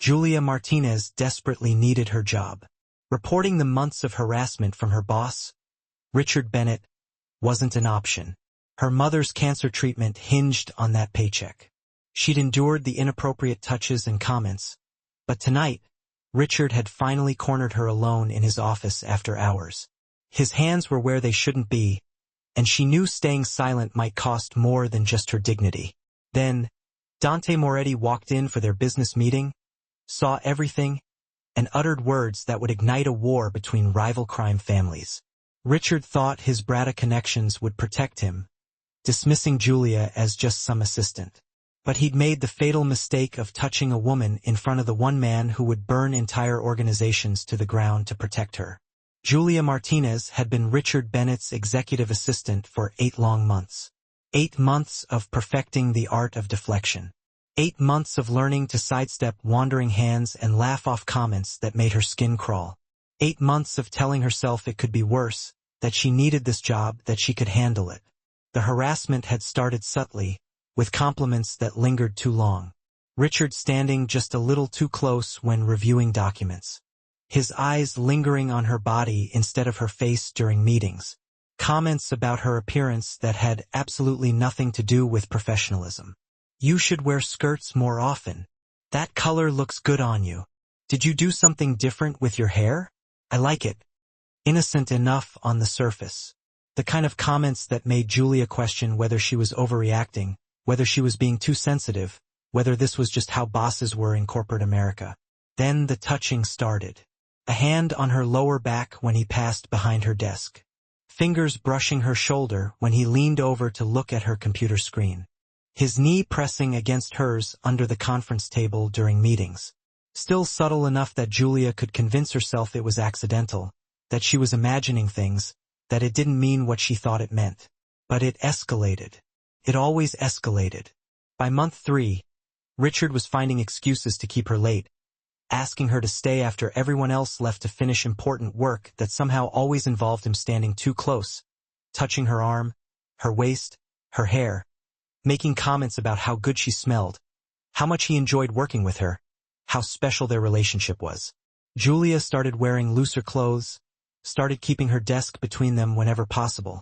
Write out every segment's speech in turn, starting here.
Julia Martinez desperately needed her job. Reporting the months of harassment from her boss, Richard Bennett, wasn't an option. Her mother's cancer treatment hinged on that paycheck. She'd endured the inappropriate touches and comments, but tonight, Richard had finally cornered her alone in his office after hours. His hands were where they shouldn't be, and she knew staying silent might cost more than just her dignity. Then, Dante Moretti walked in for their business meeting, saw everything, and uttered words that would ignite a war between rival crime families. Richard thought his Brada connections would protect him, dismissing Julia as just some assistant. But he'd made the fatal mistake of touching a woman in front of the one man who would burn entire organizations to the ground to protect her. Julia Martinez had been Richard Bennett's executive assistant for 8 long months. 8 months of perfecting the art of deflection. 8 months of learning to sidestep wandering hands and laugh off comments that made her skin crawl. 8 months of telling herself it could be worse, that she needed this job, that she could handle it. The harassment had started subtly, with compliments that lingered too long. Richard standing just a little too close when reviewing documents. His eyes lingering on her body instead of her face during meetings. Comments about her appearance that had absolutely nothing to do with professionalism. You should wear skirts more often. That color looks good on you. Did you do something different with your hair? I like it. Innocent enough on the surface. The kind of comments that made Julia question whether she was overreacting, whether she was being too sensitive, whether this was just how bosses were in corporate America. Then the touching started. A hand on her lower back when he passed behind her desk. Fingers brushing her shoulder when he leaned over to look at her computer screen. His knee pressing against hers under the conference table during meetings. Still subtle enough that Julia could convince herself it was accidental, that she was imagining things, that it didn't mean what she thought it meant. But it escalated. It always escalated. By month 3, Richard was finding excuses to keep her late, asking her to stay after everyone else left to finish important work that somehow always involved him standing too close, touching her arm, her waist, her hair, making comments about how good she smelled, how much he enjoyed working with her, how special their relationship was. Julia started wearing looser clothes, started keeping her desk between them whenever possible,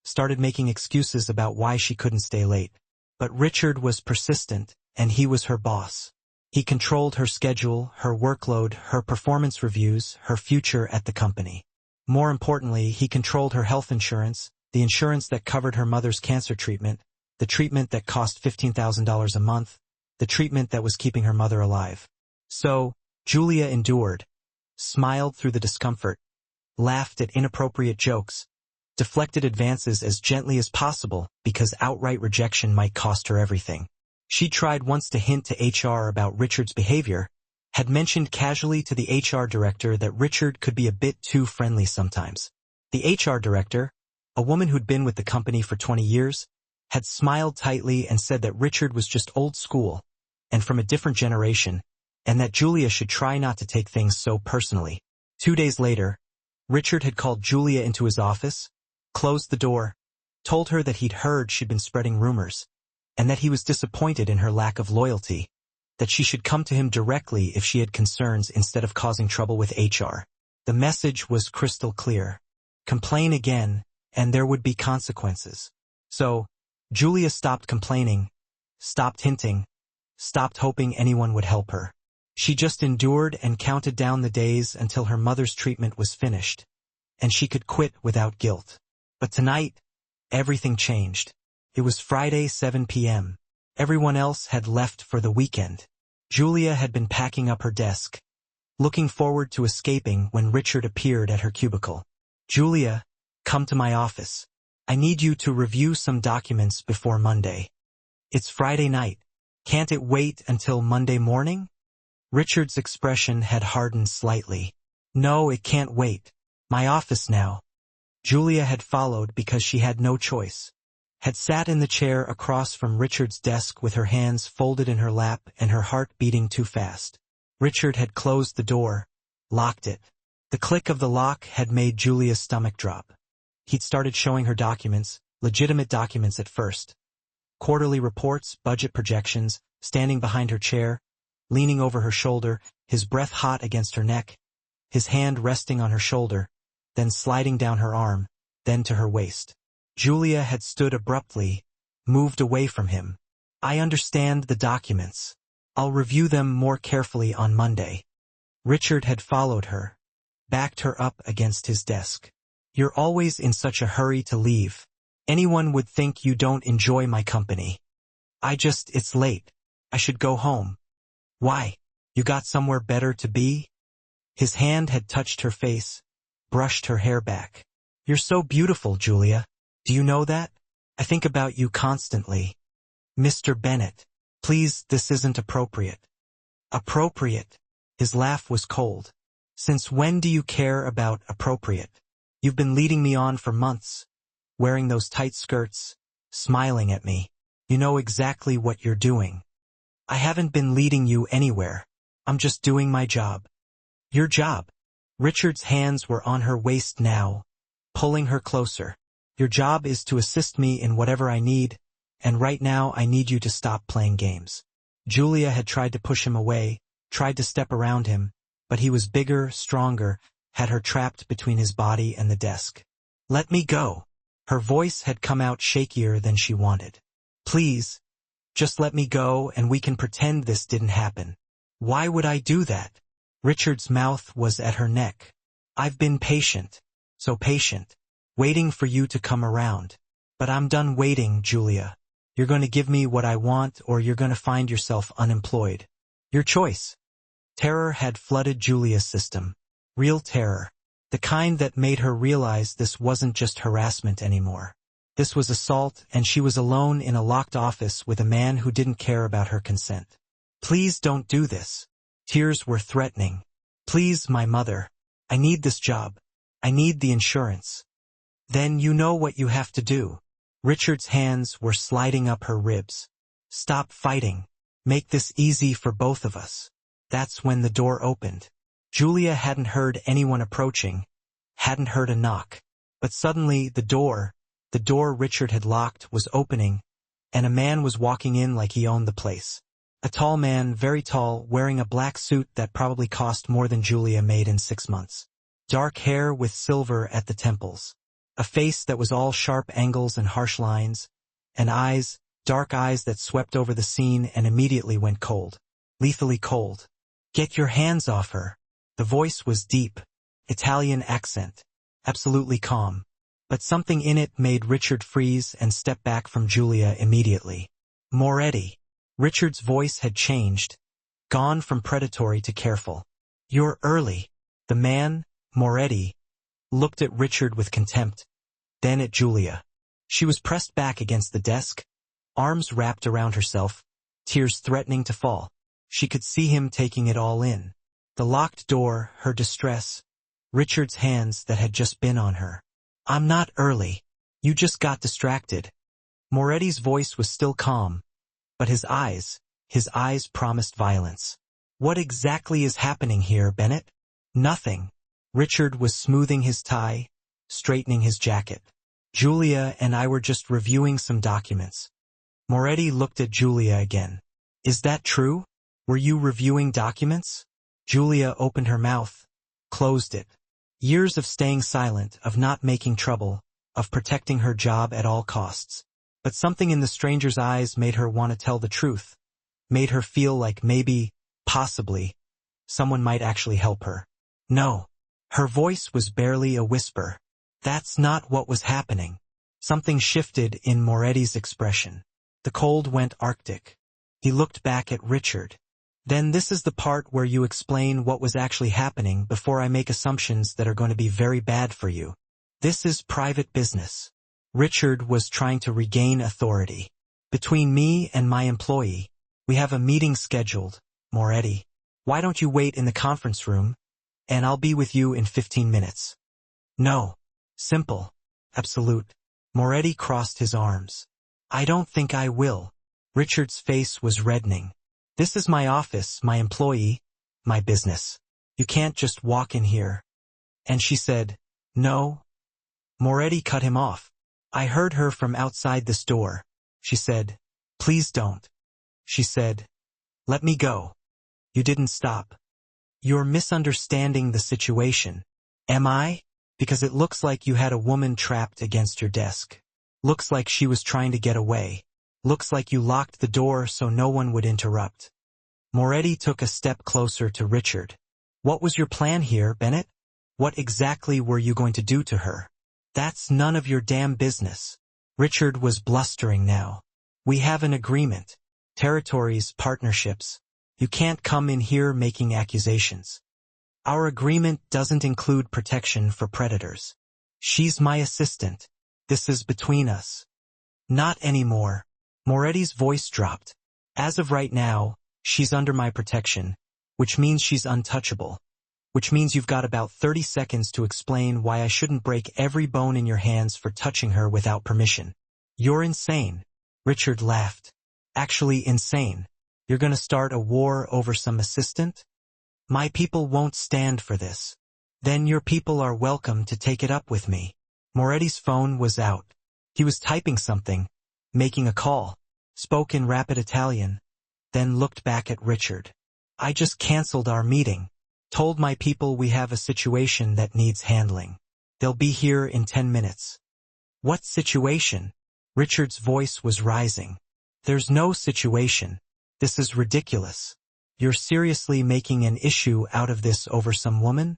started making excuses about why she couldn't stay late. But Richard was persistent, and he was her boss. He controlled her schedule, her workload, her performance reviews, her future at the company. More importantly, he controlled her health insurance, the insurance that covered her mother's cancer treatment, the treatment that cost $15,000 a month, the treatment that was keeping her mother alive. So, Julia endured, smiled through the discomfort, laughed at inappropriate jokes, deflected advances as gently as possible because outright rejection might cost her everything. She tried once to hint to HR about Richard's behavior, had mentioned casually to the HR director that Richard could be a bit too friendly sometimes. The HR director, a woman who'd been with the company for 20 years, had smiled tightly and said that Richard was just old school and from a different generation, and that Julia should try not to take things so personally. 2 days later, Richard had called Julia into his office, closed the door, told her that he'd heard she'd been spreading rumors, and that he was disappointed in her lack of loyalty, that she should come to him directly if she had concerns instead of causing trouble with HR. The message was crystal clear. Complain again, and there would be consequences. So, Julia stopped complaining, stopped hinting, stopped hoping anyone would help her. She just endured and counted down the days until her mother's treatment was finished, and she could quit without guilt. But tonight, everything changed. It was Friday, 7 p.m. Everyone else had left for the weekend. Julia had been packing up her desk, looking forward to escaping when Richard appeared at her cubicle. Julia, come to my office. I need you to review some documents before Monday. It's Friday night. Can't it wait until Monday morning? Richard's expression had hardened slightly. No, it can't wait. My office now. Julia had followed because she had no choice. Had sat in the chair across from Richard's desk with her hands folded in her lap and her heart beating too fast. Richard had closed the door, locked it. The click of the lock had made Julia's stomach drop. He'd started showing her documents, legitimate documents at first. Quarterly reports, budget projections, standing behind her chair, leaning over her shoulder, his breath hot against her neck, his hand resting on her shoulder, then sliding down her arm, then to her waist. Julia had stood abruptly, moved away from him. I understand the documents. I'll review them more carefully on Monday. Richard had followed her, backed her up against his desk. You're always in such a hurry to leave. Anyone would think you don't enjoy my company. It's late. I should go home. Why? You got somewhere better to be? His hand had touched her face, brushed her hair back. You're so beautiful, Julia. Do you know that? I think about you constantly. Mr. Bennett, please, this isn't appropriate. Appropriate? His laugh was cold. Since when do you care about appropriate? You've been leading me on for months, wearing those tight skirts, smiling at me. You know exactly what you're doing. I haven't been leading you anywhere. I'm just doing my job. Your job? Richard's hands were on her waist now, pulling her closer. Your job is to assist me in whatever I need, and right now I need you to stop playing games. Julia had tried to push him away, tried to step around him, but he was bigger, stronger, had her trapped between his body and the desk. Let me go. Her voice had come out shakier than she wanted. Please, just let me go and we can pretend this didn't happen. Why would I do that? Richard's mouth was at her neck. I've been patient, so patient, waiting for you to come around. But I'm done waiting, Julia. You're going to give me what I want or you're going to find yourself unemployed. Your choice. Terror had flooded Julia's system. Real terror. The kind that made her realize this wasn't just harassment anymore. This was assault, and she was alone in a locked office with a man who didn't care about her consent. Please don't do this. Tears were threatening. Please, my mother. I need this job. I need the insurance. Then you know what you have to do. Richard's hands were sliding up her ribs. Stop fighting. Make this easy for both of us. That's when the door opened. Julia hadn't heard anyone approaching, hadn't heard a knock. But suddenly the door Richard had locked was opening, and a man was walking in like he owned the place. A tall man, very tall, wearing a black suit that probably cost more than Julia made in 6 months. Dark hair with silver at the temples. A face that was all sharp angles and harsh lines, and eyes, dark eyes that swept over the scene and immediately went cold. Lethally cold. Get your hands off her. The voice was deep, Italian accent, absolutely calm. But something in it made Richard freeze and step back from Julia immediately. Moretti. Richard's voice had changed, gone from predatory to careful. You're early. The man, Moretti, looked at Richard with contempt, then at Julia. She was pressed back against the desk, arms wrapped around herself, tears threatening to fall. She could see him taking it all in. The locked door, her distress, Richard's hands that had just been on her. I'm not early. You just got distracted. Moretti's voice was still calm, but his eyes promised violence. What exactly is happening here, Bennett? Nothing. Richard was smoothing his tie, straightening his jacket. Julia and I were just reviewing some documents. Moretti looked at Julia again. Is that true? Were you reviewing documents? Julia opened her mouth, closed it. Years of staying silent, of not making trouble, of protecting her job at all costs. But something in the stranger's eyes made her want to tell the truth, made her feel like maybe, possibly, someone might actually help her. No. Her voice was barely a whisper. That's not what was happening. Something shifted in Moretti's expression. The cold went arctic. He looked back at Richard. Then this is the part where you explain what was actually happening before I make assumptions that are going to be very bad for you. This is private business. Richard was trying to regain authority. Between me and my employee, we have a meeting scheduled, Moretti. Why don't you wait in the conference room, and I'll be with you in 15 minutes. No. Simple. Absolute. Moretti crossed his arms. I don't think I will. Richard's face was reddening. This is my office, my employee, my business. You can't just walk in here. And she said, no. Moretti cut him off. I heard her from outside this door. She said, please don't. She said, let me go. You didn't stop. You're misunderstanding the situation. Am I? Because it looks like you had a woman trapped against your desk. Looks like she was trying to get away. Looks like you locked the door so no one would interrupt. Moretti took a step closer to Richard. What was your plan here, Bennett? What exactly were you going to do to her? That's none of your damn business. Richard was blustering now. We have an agreement. Territories, partnerships. You can't come in here making accusations. Our agreement doesn't include protection for predators. She's my assistant. This is between us. Not anymore. Moretti's voice dropped. As of right now, she's under my protection, which means she's untouchable. Which means you've got about 30 seconds to explain why I shouldn't break every bone in your hands for touching her without permission. You're insane. Richard laughed. Actually insane. You're gonna start a war over some assistant? My people won't stand for this. Then your people are welcome to take it up with me. Moretti's phone was out. He was typing something, making a call, spoke in rapid Italian, then looked back at Richard. I just canceled our meeting. Told my people we have a situation that needs handling. They'll be here in 10 minutes. What situation? Richard's voice was rising. There's no situation. This is ridiculous. You're seriously making an issue out of this over some woman?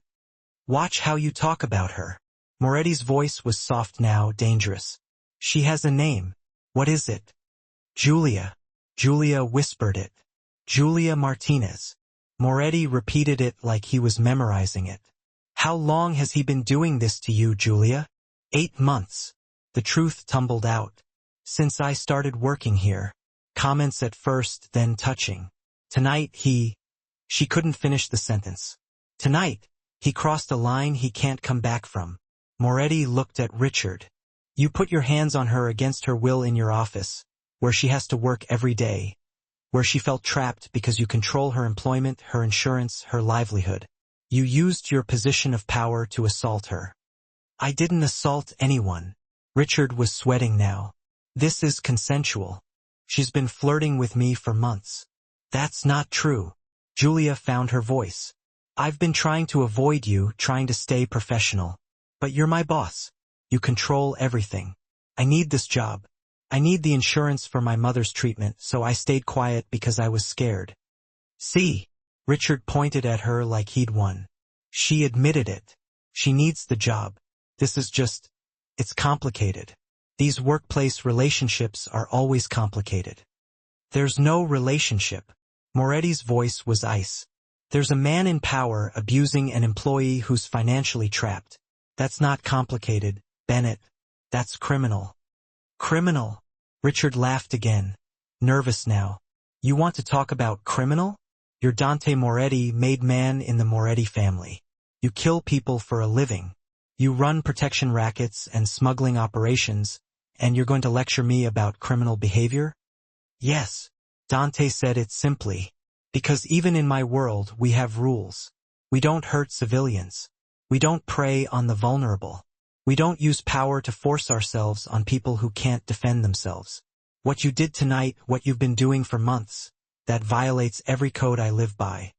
Watch how you talk about her. Moretti's voice was soft now, dangerous. She has a name. What is it? Julia. Julia whispered it. Julia Martinez. Moretti repeated it like he was memorizing it. How long has he been doing this to you, Julia? 8 months. The truth tumbled out. Since I started working here. Comments at first, then touching. Tonight She couldn't finish the sentence. Tonight, he crossed a line he can't come back from. Moretti looked at Richard. You put your hands on her against her will in your office, where she has to work every day. Where she felt trapped because you control her employment, her insurance, her livelihood. You used your position of power to assault her. I didn't assault anyone. Richard was sweating now. This is consensual. She's been flirting with me for months. That's not true. Julia found her voice. I've been trying to avoid you, trying to stay professional. But you're my boss. You control everything. I need this job. I need the insurance for my mother's treatment, so I stayed quiet because I was scared. See? Richard pointed at her like he'd won. She admitted it. She needs the job. This is just... It's complicated. These workplace relationships are always complicated. There's no relationship. Moretti's voice was ice. There's a man in power abusing an employee who's financially trapped. That's not complicated, Bennett. That's criminal. Criminal? Richard laughed again. Nervous now. You want to talk about criminal? You're Dante Moretti, made man in the Moretti family. You kill people for a living. You run protection rackets and smuggling operations, and you're going to lecture me about criminal behavior? Yes. Dante said it simply. Because even in my world we have rules. We don't hurt civilians. We don't prey on the vulnerable. We don't use power to force ourselves on people who can't defend themselves. What you did tonight, what you've been doing for months, that violates every code I live by.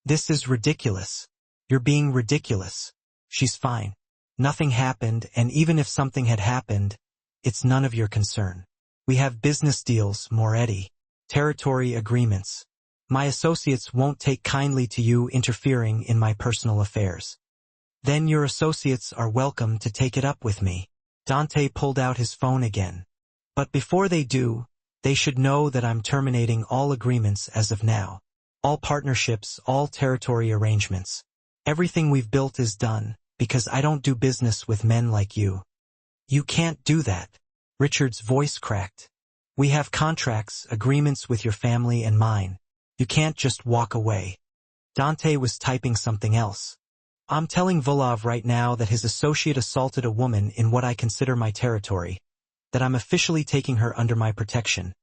This is ridiculous. You're being ridiculous. She's fine. Nothing happened, and even if something had happened, it's none of your concern. We have business deals, Moretti. Territory agreements. My associates won't take kindly to you interfering in my personal affairs. Then your associates are welcome to take it up with me. Dante pulled out his phone again. But before they do, they should know that I'm terminating all agreements as of now. All partnerships, all territory arrangements. Everything we've built is done, because I don't do business with men like you. You can't do that. Richard's voice cracked. We have contracts, agreements with your family and mine. You can't just walk away. Dante was typing something else. I'm telling Volov right now that his associate assaulted a woman in what I consider my territory, that I'm officially taking her under my protection,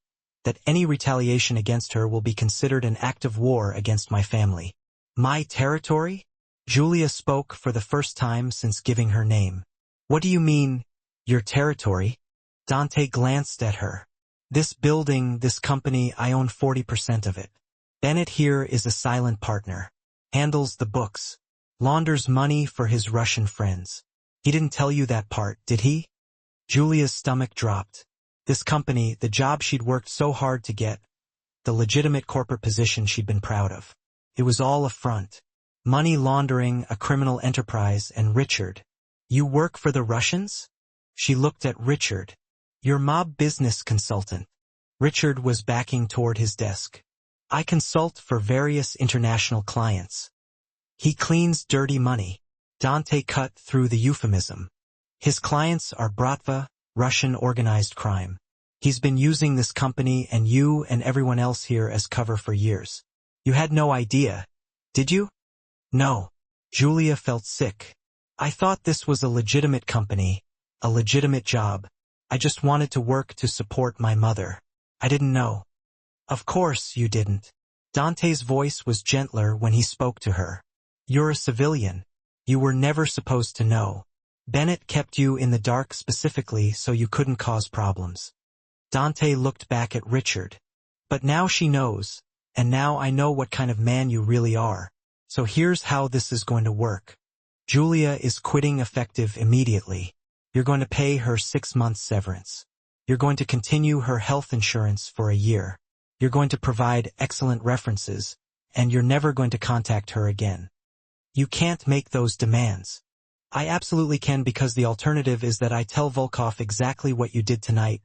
that any retaliation against her will be considered an act of war against my family. My territory? Julia spoke for the first time since giving her name. What do you mean, your territory? Dante glanced at her. This building, this company, I own 40% of it. Bennett here is a silent partner. Handles the books. Launders money for his Russian friends. He didn't tell you that part, did he? Julia's stomach dropped. This company, the job she'd worked so hard to get, the legitimate corporate position she'd been proud of. It was all a front. Money laundering, a criminal enterprise, and Richard. You work for the Russians? She looked at Richard. Your mob business consultant. Richard was backing toward his desk. I consult for various international clients. He cleans dirty money. Dante cut through the euphemism. His clients are Bratva, Russian organized crime. He's been using this company and you and everyone else here as cover for years. You had no idea, did you? No. Julia felt sick. I thought this was a legitimate company, a legitimate job. I just wanted to work to support my mother. I didn't know. Of course you didn't. Dante's voice was gentler when he spoke to her. You're a civilian. You were never supposed to know. Bennett kept you in the dark specifically so you couldn't cause problems. Dante looked back at Richard. But now she knows, and now I know what kind of man you really are. So here's how this is going to work. Julia is quitting effective immediately. You're going to pay her 6 months severance. You're going to continue her health insurance for a year. You're going to provide excellent references, and you're never going to contact her again. You can't make those demands. I absolutely can, because the alternative is that I tell Volkov exactly what you did tonight,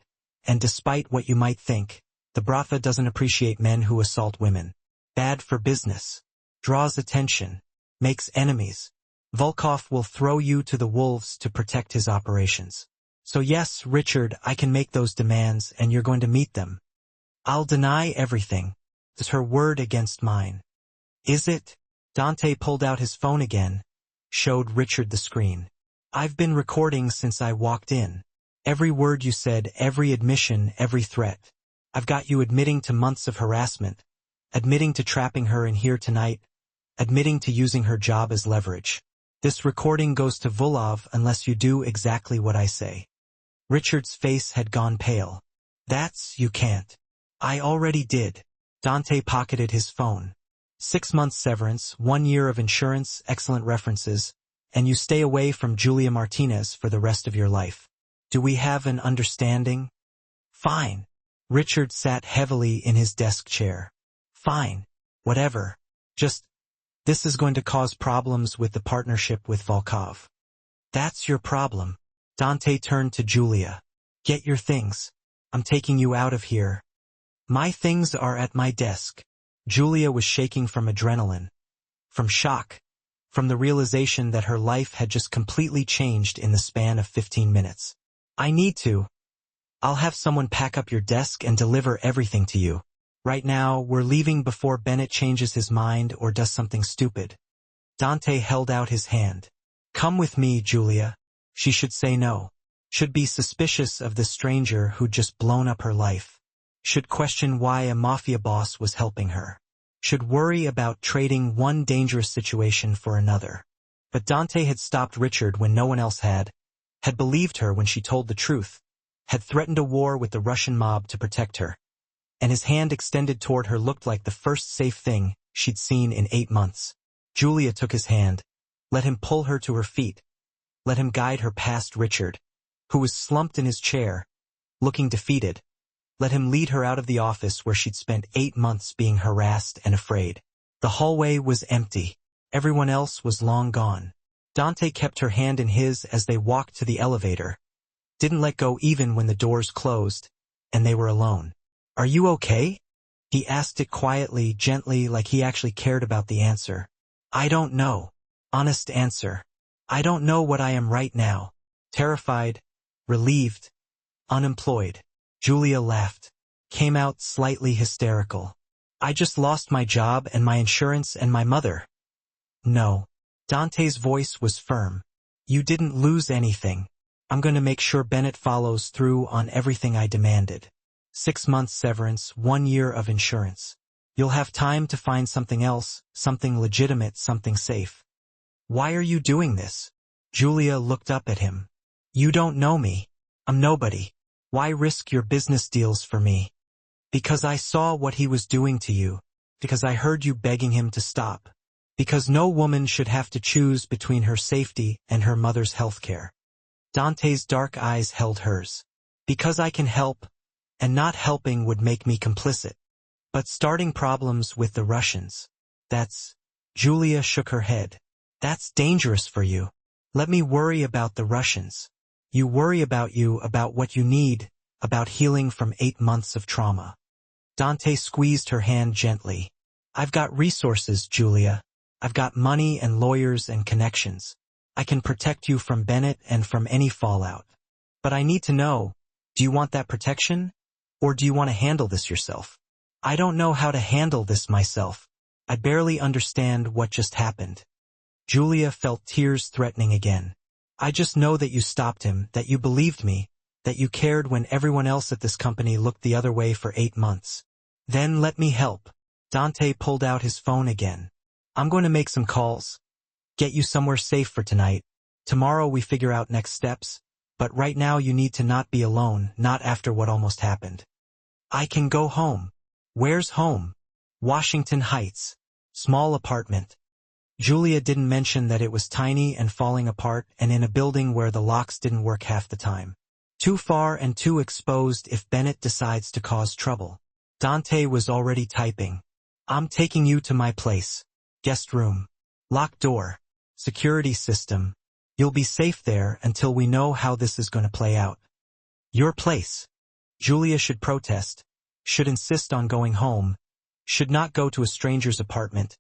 and despite what you might think, the Bratva doesn't appreciate men who assault women. Bad for business. Draws attention. Makes enemies. Volkov will throw you to the wolves to protect his operations. So yes, Richard, I can make those demands and you're going to meet them. I'll deny everything. It's her word against mine. Is it? Dante pulled out his phone again, showed Richard the screen. I've been recording since I walked in. Every word you said, every admission, every threat. I've got you admitting to months of harassment, admitting to trapping her in here tonight, admitting to using her job as leverage. This recording goes to Vulov unless you do exactly what I say. Richard's face had gone pale. You can't. I already did. Dante pocketed his phone. 6 months severance, 1 year of insurance, excellent references, and you stay away from Julia Martinez for the rest of your life. Do we have an understanding? Fine. Richard sat heavily in his desk chair. Fine. Whatever. Just, this is going to cause problems with the partnership with Volkov. That's your problem. Dante turned to Julia. Get your things. I'm taking you out of here. My things are at my desk. Julia was shaking from adrenaline, from shock, from the realization that her life had just completely changed in the span of 15 minutes. I need to. I'll have someone pack up your desk and deliver everything to you. Right now, we're leaving before Bennett changes his mind or does something stupid. Dante held out his hand. Come with me, Julia. She should say no. Should be suspicious of the stranger who'd just blown up her life. Should question why a mafia boss was helping her. Should worry about trading one dangerous situation for another. But Dante had stopped Richard when no one else had believed her when she told the truth, had threatened a war with the Russian mob to protect her. And his hand extended toward her looked like the first safe thing she'd seen in 8 months. Julia took his hand, let him pull her to her feet, let him guide her past Richard, who was slumped in his chair, looking defeated. Let him lead her out of the office where she'd spent 8 months being harassed and afraid. The hallway was empty. Everyone else was long gone. Dante kept her hand in his as they walked to the elevator. Didn't let go even when the doors closed, and they were alone. Are you okay? He asked it quietly, gently, like he actually cared about the answer. I don't know. Honest answer. I don't know what I am right now. Terrified, relieved, unemployed. Julia laughed. Came out slightly hysterical. I just lost my job and my insurance and my mother. No. Dante's voice was firm. You didn't lose anything. I'm going to make sure Bennett follows through on everything I demanded. 6 months severance, 1 year of insurance. You'll have time to find something else, something legitimate, something safe. Why are you doing this? Julia looked up at him. You don't know me. I'm nobody. Why risk your business deals for me? Because I saw what he was doing to you. Because I heard you begging him to stop. Because no woman should have to choose between her safety and her mother's health care. Dante's dark eyes held hers. Because I can help, and not helping would make me complicit. But starting problems with the Russians. That's... Julia shook her head. That's dangerous for you. Let me worry about the Russians. You worry about you, about what you need, about healing from 8 months of trauma. Dante squeezed her hand gently. I've got resources, Julia. I've got money and lawyers and connections. I can protect you from Bennett and from any fallout. But I need to know, do you want that protection? Or do you want to handle this yourself? I don't know how to handle this myself. I barely understand what just happened. Julia felt tears threatening again. I just know that you stopped him, that you believed me, that you cared when everyone else at this company looked the other way for 8 months. Then let me help. Dante pulled out his phone again. I'm going to make some calls. Get you somewhere safe for tonight. Tomorrow we figure out next steps, but right now you need to not be alone, not after what almost happened. I can go home. Where's home? Washington Heights. Small apartment. Julia didn't mention that it was tiny and falling apart and in a building where the locks didn't work half the time. Too far and too exposed if Bennett decides to cause trouble. Dante was already typing. I'm taking you to my place. Guest room. Locked door. Security system. You'll be safe there until we know how this is going to play out. Your place. Julia should protest. Should insist on going home. Should not go to a stranger's apartment.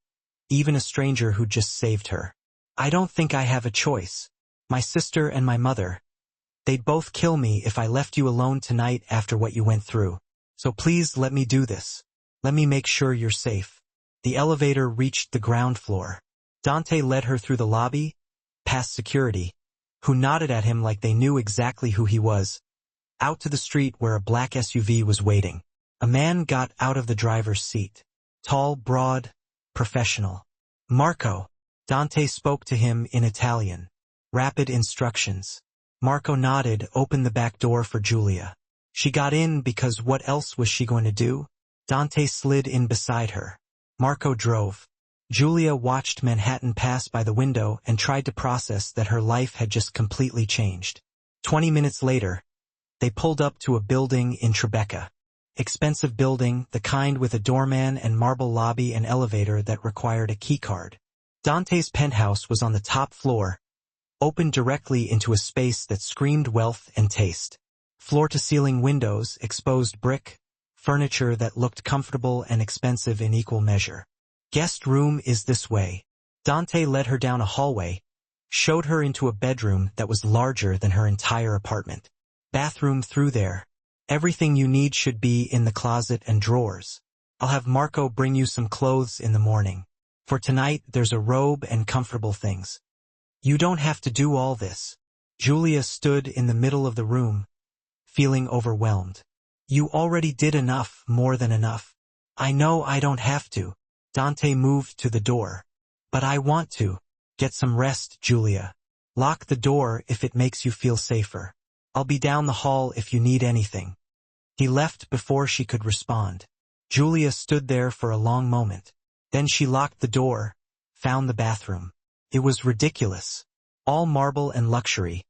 Even a stranger who just saved her. I don't think I have a choice. My sister and my mother. They'd both kill me if I left you alone tonight after what you went through. So please let me do this. Let me make sure you're safe. The elevator reached the ground floor. Dante led her through the lobby, past security, who nodded at him like they knew exactly who he was, out to the street where a black SUV was waiting. A man got out of the driver's seat. Tall, broad, professional. Marco. Dante spoke to him in Italian. Rapid instructions. Marco nodded, opened the back door for Julia. She got in because what else was she going to do? Dante slid in beside her. Marco drove. Julia watched Manhattan pass by the window and tried to process that her life had just completely changed. 20 minutes later, they pulled up to a building in Tribeca. Expensive building, the kind with a doorman and marble lobby and elevator that required a keycard. Dante's penthouse was on the top floor, opened directly into a space that screamed wealth and taste. Floor-to-ceiling windows, exposed brick, furniture that looked comfortable and expensive in equal measure. Guest room is this way. Dante led her down a hallway, showed her into a bedroom that was larger than her entire apartment. Bathroom through there. Everything you need should be in the closet and drawers. I'll have Marco bring you some clothes in the morning. For tonight, there's a robe and comfortable things. You don't have to do all this. Julia stood in the middle of the room, feeling overwhelmed. You already did enough, more than enough. I know I don't have to. Dante moved to the door. But I want to. Get some rest, Julia. Lock the door if it makes you feel safer. I'll be down the hall if you need anything. He left before she could respond. Julia stood there for a long moment. Then she locked the door, found the bathroom. It was ridiculous. All marble and luxury.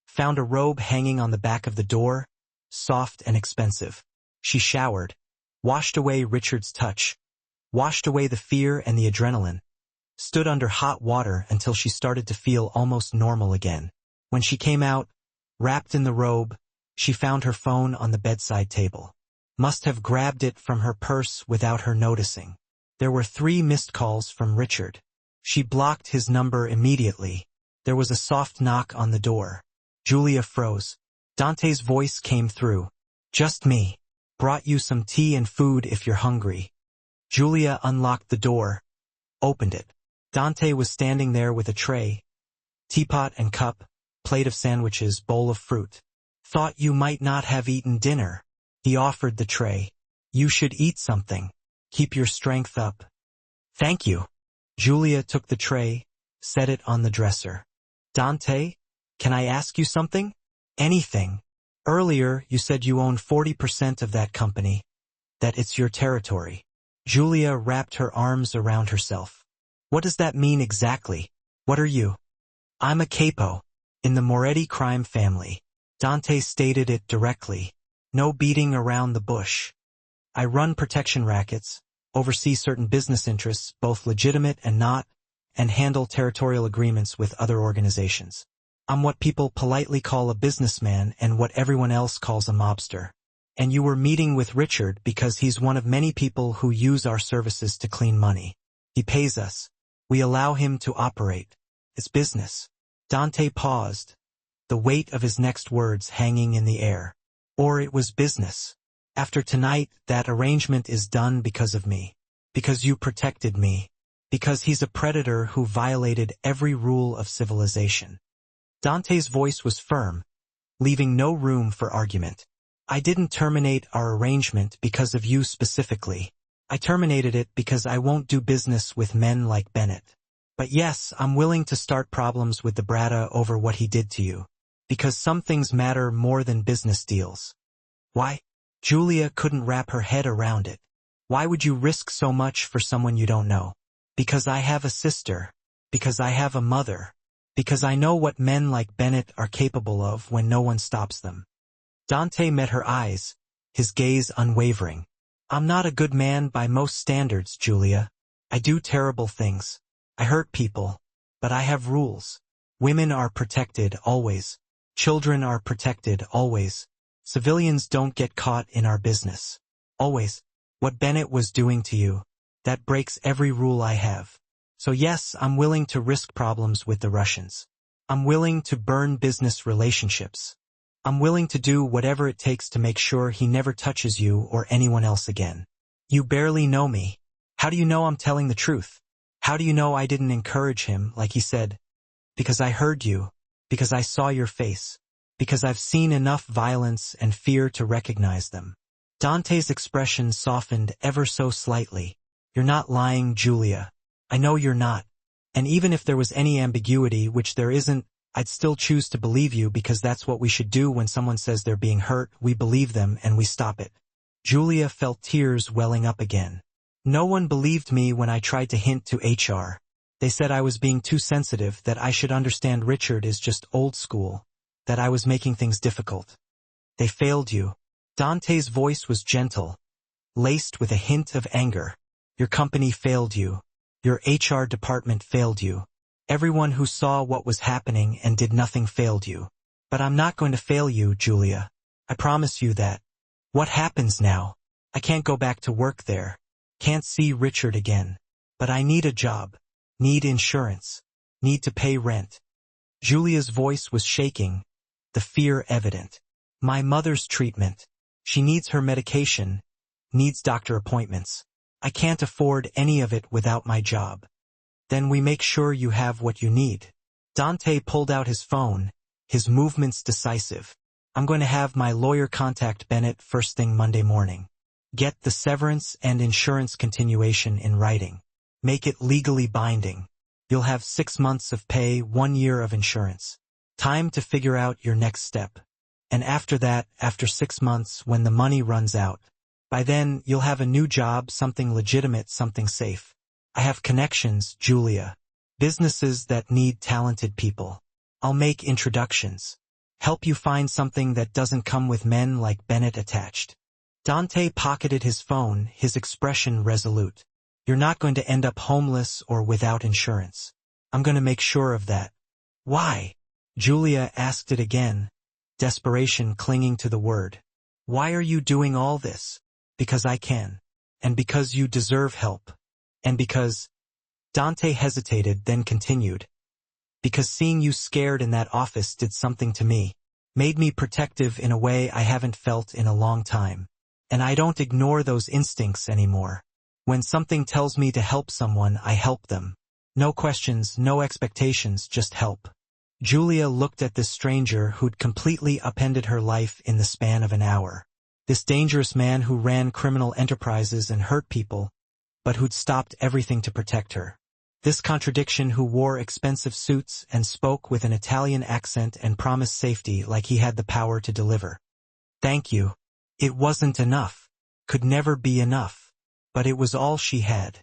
Found a robe hanging on the back of the door, soft and expensive. She showered, washed away Richard's touch, washed away the fear and the adrenaline, stood under hot water until she started to feel almost normal again. When she came out, wrapped in the robe, she found her phone on the bedside table. Must have grabbed it from her purse without her noticing. There were 3 missed calls from Richard. She blocked his number immediately. There was a soft knock on the door. Julia froze. Dante's voice came through. Just me. Brought you some tea and food if you're hungry. Julia unlocked the door, opened it. Dante was standing there with a tray, teapot and cup, plate of sandwiches, bowl of fruit. Thought you might not have eaten dinner. He offered the tray. You should eat something. Keep your strength up. Thank you. Julia took the tray, set it on the dresser. Dante, can I ask you something? Anything. Earlier, you said you own 40% of that company, that it's your territory. Julia wrapped her arms around herself. What does that mean exactly? What are you? I'm a capo. In the Moretti crime family. Dante stated it directly. No beating around the bush. I run protection rackets, oversee certain business interests, both legitimate and not, and handle territorial agreements with other organizations. I'm what people politely call a businessman and what everyone else calls a mobster. And you were meeting with Richard because he's one of many people who use our services to clean money. He pays us. We allow him to operate. It's business. Dante paused, the weight of his next words hanging in the air. Or it was business. After tonight, that arrangement is done because of me. Because you protected me. Because he's a predator who violated every rule of civilization. Dante's voice was firm, leaving no room for argument. I didn't terminate our arrangement because of you specifically. I terminated it because I won't do business with men like Bennett. But yes, I'm willing to start problems with the Brata over what he did to you. Because some things matter more than business deals. Why? Julia couldn't wrap her head around it. Why would you risk so much for someone you don't know? Because I have a sister. Because I have a mother. Because I know what men like Bennett are capable of when no one stops them. Dante met her eyes, his gaze unwavering. I'm not a good man by most standards, Julia. I do terrible things. I hurt people. But I have rules. Women are protected, always. Children are protected, always. Civilians don't get caught in our business. Always. What Bennett was doing to you, that breaks every rule I have. So yes, I'm willing to risk problems with the Russians. I'm willing to burn business relationships. I'm willing to do whatever it takes to make sure he never touches you or anyone else again. You barely know me. How do you know I'm telling the truth? How do you know I didn't encourage him, like he said? Because I heard you. Because I saw your face. Because I've seen enough violence and fear to recognize them. Dante's expression softened ever so slightly. You're not lying, Julia. I know you're not. And even if there was any ambiguity, which there isn't, I'd still choose to believe you because that's what we should do when someone says they're being hurt. We believe them and we stop it. Julia felt tears welling up again. No one believed me when I tried to hint to HR. They said I was being too sensitive, that I should understand Richard is just old school, that I was making things difficult. They failed you. Dante's voice was gentle, laced with a hint of anger. Your company failed you. Your HR department failed you. Everyone who saw what was happening and did nothing failed you. But I'm not going to fail you, Julia. I promise you that. What happens now? I can't go back to work there. Can't see Richard again. But I need a job. Need insurance. Need to pay rent. Julia's voice was shaking, the fear evident. My mother's treatment. She needs her medication. Needs doctor appointments. I can't afford any of it without my job. Then we make sure you have what you need. Dante pulled out his phone, his movements decisive. I'm going to have my lawyer contact Bennett first thing Monday morning. Get the severance and insurance continuation in writing. Make it legally binding. You'll have 6 months of pay, 1 year of insurance. Time to figure out your next step. And after that, after 6 months, when the money runs out, by then you'll have a new job, something legitimate, something safe. I have connections, Julia. Businesses that need talented people. I'll make introductions. Help you find something that doesn't come with men like Bennett attached. Dante pocketed his phone, his expression resolute. You're not going to end up homeless or without insurance. I'm going to make sure of that. Why? Julia asked it again, desperation clinging to the word. Why are you doing all this? Because I can. And because you deserve help. And because... Dante hesitated, then continued. Because seeing you scared in that office did something to me. Made me protective in a way I haven't felt in a long time. And I don't ignore those instincts anymore. When something tells me to help someone, I help them. No questions, no expectations, just help. Julia looked at this stranger who'd completely upended her life in the span of an hour. This dangerous man who ran criminal enterprises and hurt people, but who'd stopped everything to protect her. This contradiction who wore expensive suits and spoke with an Italian accent and promised safety like he had the power to deliver. Thank you. It wasn't enough. Could never be enough. but it was all she had.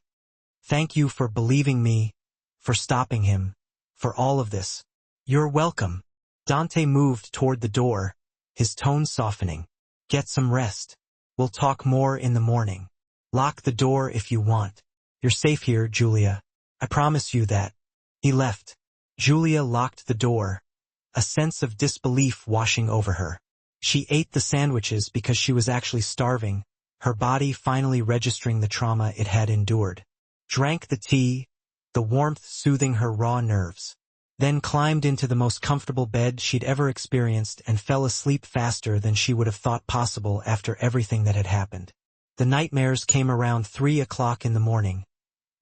Thank you for believing me, for stopping him, for all of this. You're welcome. Dante moved toward the door, his tone softening. Get some rest. We'll talk more in the morning. Lock the door if you want. You're safe here, Julia. I promise you that. He left. Julia locked the door, a sense of disbelief washing over her. She ate the sandwiches because she was actually starving, her body finally registering the trauma it had endured. Drank the tea, the warmth soothing her raw nerves. Then climbed into the most comfortable bed she'd ever experienced and fell asleep faster than she would have thought possible after everything that had happened. The nightmares came around 3 o'clock in the morning,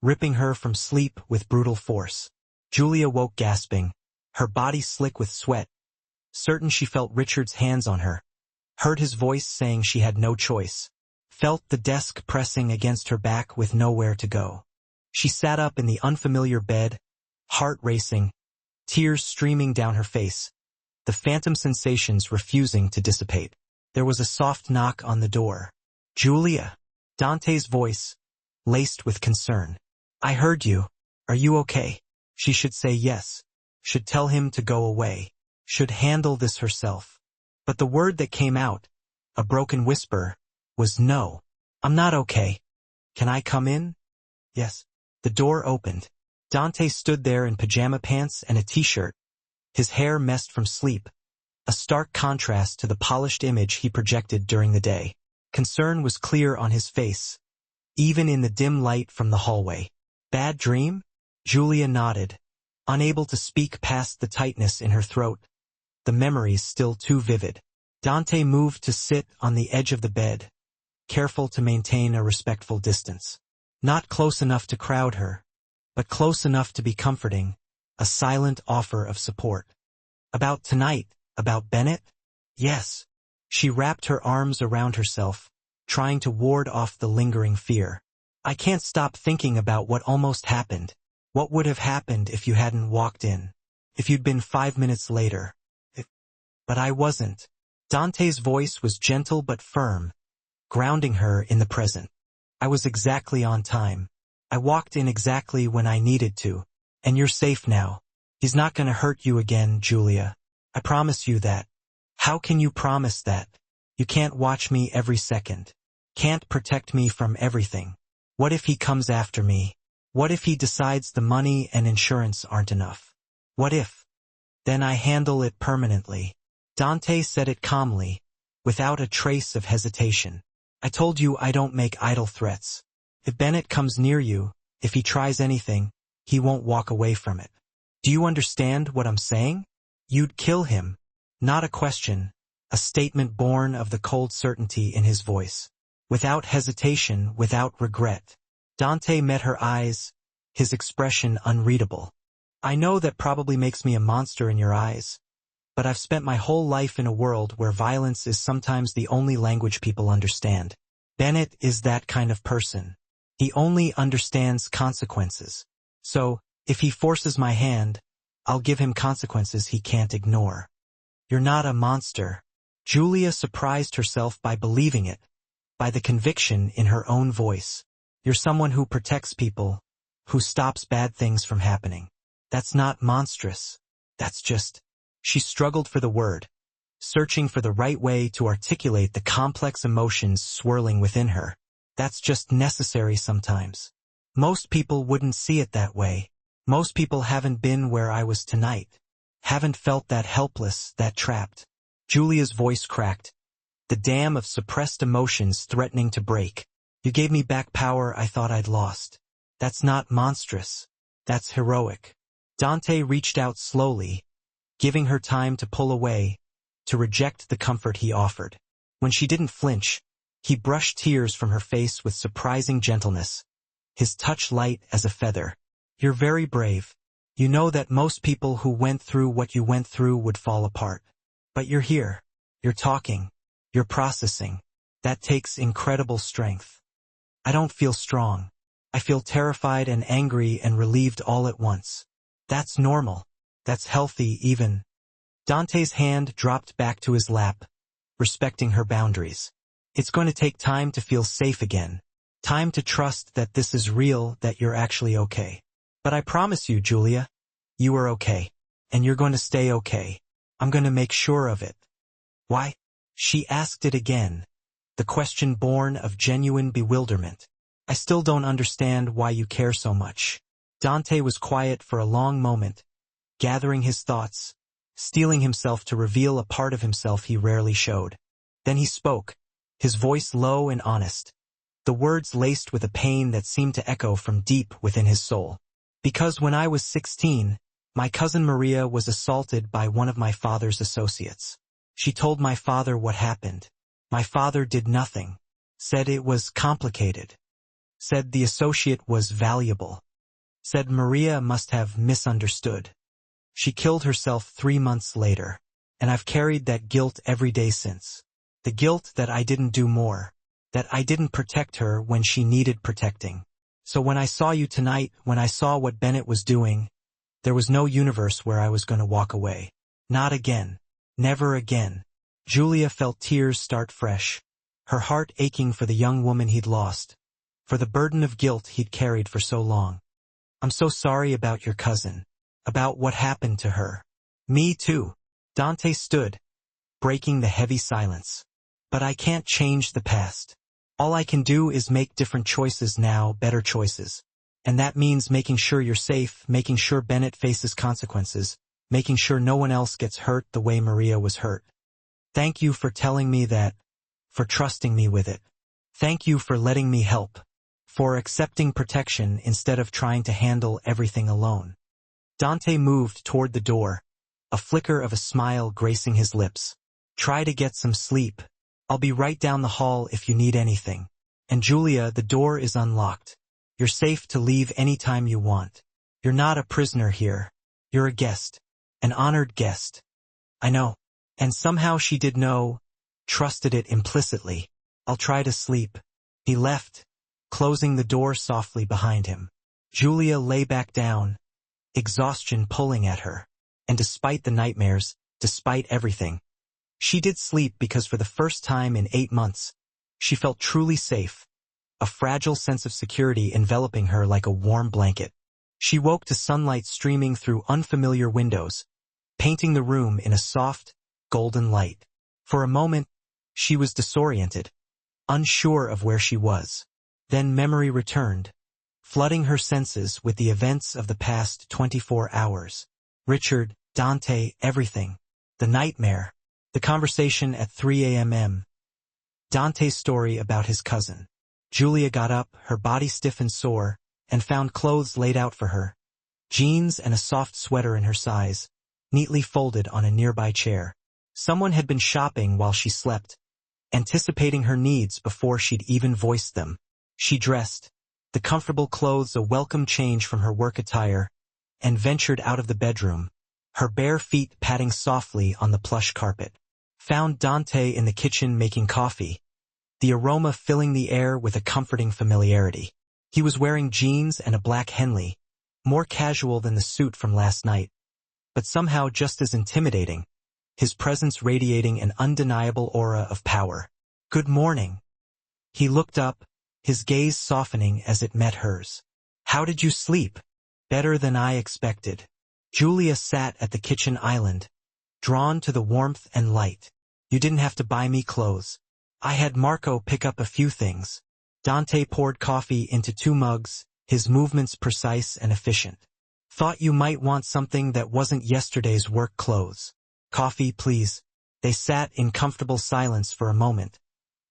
ripping her from sleep with brutal force. Julia woke gasping, her body slick with sweat, certain she felt Richard's hands on her. Heard his voice saying she had no choice. Felt the desk pressing against her back with nowhere to go. She sat up in the unfamiliar bed, heart racing, tears streaming down her face, the phantom sensations refusing to dissipate. There was a soft knock on the door. Julia. Dante's voice, laced with concern. I heard you. Are you okay? She should say yes. Should tell him to go away. Should handle this herself. But the word that came out, a broken whisper, was no. I'm not okay. Can I come in? Yes. The door opened. Dante stood there in pajama pants and a t-shirt, his hair messed from sleep, a stark contrast to the polished image he projected during the day. Concern was clear on his face, even in the dim light from the hallway. Bad dream? Julia nodded, unable to speak past the tightness in her throat, the memories still too vivid. Dante moved to sit on the edge of the bed, careful to maintain a respectful distance. Not close enough to crowd her, but close enough to be comforting, a silent offer of support. About tonight, about Bennett? Yes. She wrapped her arms around herself, trying to ward off the lingering fear. I can't stop thinking about what almost happened. What would have happened if you hadn't walked in? If you'd been 5 minutes later? But I wasn't. Dante's voice was gentle but firm, grounding her in the present. I was exactly on time. I walked in exactly when I needed to. And you're safe now. He's not going to hurt you again, Julia. I promise you that. How can you promise that? You can't watch me every second. Can't protect me from everything. What if he comes after me? What if he decides the money and insurance aren't enough? What if? Then I handle it permanently. Dante said it calmly, without a trace of hesitation. I told you I don't make idle threats. If Bennett comes near you, if he tries anything, he won't walk away from it. Do you understand what I'm saying? You'd kill him. Not a question, a statement born of the cold certainty in his voice. Without hesitation, without regret. Dante met her eyes, his expression unreadable. I know that probably makes me a monster in your eyes, but I've spent my whole life in a world where violence is sometimes the only language people understand. Bennett is that kind of person. He only understands consequences. So, if he forces my hand, I'll give him consequences he can't ignore. You're not a monster. Julia surprised herself by believing it, by the conviction in her own voice. You're someone who protects people, who stops bad things from happening. That's not monstrous. That's just... She struggled for the word, searching for the right way to articulate the complex emotions swirling within her. That's just necessary sometimes. Most people wouldn't see it that way. Most people haven't been where I was tonight. Haven't felt that helpless, that trapped. Julia's voice cracked, the dam of suppressed emotions threatening to break. You gave me back power I thought I'd lost. That's not monstrous. That's heroic. Dante reached out slowly, giving her time to pull away, to reject the comfort he offered. When she didn't flinch, he brushed tears from her face with surprising gentleness, his touch light as a feather. You're very brave. You know that most people who went through what you went through would fall apart. But you're here. You're talking. You're processing. That takes incredible strength. I don't feel strong. I feel terrified and angry and relieved all at once. That's normal. That's healthy even. Dante's hand dropped back to his lap, respecting her boundaries. It's going to take time to feel safe again. Time to trust that this is real, that you're actually okay. But I promise you, Julia, you are okay. And you're going to stay okay. I'm going to make sure of it. Why? She asked it again, the question born of genuine bewilderment. I still don't understand why you care so much. Dante was quiet for a long moment, gathering his thoughts, steeling himself to reveal a part of himself he rarely showed. Then he spoke, his voice low and honest, the words laced with a pain that seemed to echo from deep within his soul. Because when I was 16, my cousin Maria was assaulted by one of my father's associates. She told my father what happened. My father did nothing, said it was complicated, said the associate was valuable, said Maria must have misunderstood. She killed herself 3 months later, and I've carried that guilt every day since. The guilt that I didn't do more, that I didn't protect her when she needed protecting. So when I saw you tonight, when I saw what Bennett was doing, there was no universe where I was going to walk away. Not again. Never again. Julia felt tears start fresh, her heart aching for the young woman he'd lost, for the burden of guilt he'd carried for so long. I'm so sorry about your cousin, about what happened to her. Me too. Dante stood, breaking the heavy silence. But I can't change the past. All I can do is make different choices now, better choices. And that means making sure you're safe, making sure Bennett faces consequences, making sure no one else gets hurt the way Maria was hurt. Thank you for telling me that, for trusting me with it. Thank you for letting me help, for accepting protection instead of trying to handle everything alone. Dante moved toward the door, a flicker of a smile gracing his lips. Try to get some sleep. I'll be right down the hall if you need anything. And Julia, the door is unlocked. You're safe to leave anytime you want. You're not a prisoner here. You're a guest. An honored guest. I know. And somehow she did know, trusted it implicitly. I'll try to sleep. He left, closing the door softly behind him. Julia lay back down, exhaustion pulling at her. And despite the nightmares, despite everything, she did sleep because for the first time in 8 months, she felt truly safe, a fragile sense of security enveloping her like a warm blanket. She woke to sunlight streaming through unfamiliar windows, painting the room in a soft, golden light. For a moment, she was disoriented, unsure of where she was. Then memory returned, flooding her senses with the events of the past 24 hours. Richard, Dante, everything. The nightmare. The conversation at 3 a.m. Dante's story about his cousin. Julia got up, her body stiff and sore, and found clothes laid out for her. Jeans and a soft sweater in her size, neatly folded on a nearby chair. Someone had been shopping while she slept, anticipating her needs before she'd even voiced them. She dressed, the comfortable clothes a welcome change from her work attire, and ventured out of the bedroom, her bare feet patting softly on the plush carpet. Found Dante in the kitchen making coffee, the aroma filling the air with a comforting familiarity. He was wearing jeans and a black Henley, more casual than the suit from last night, but somehow just as intimidating, his presence radiating an undeniable aura of power. Good morning. He looked up, his gaze softening as it met hers. How did you sleep? Better than I expected. Julia sat at the kitchen island, drawn to the warmth and light. You didn't have to buy me clothes. I had Marco pick up a few things. Dante poured coffee into 2 mugs, his movements precise and efficient. Thought you might want something that wasn't yesterday's work clothes. Coffee, please. They sat in comfortable silence for a moment,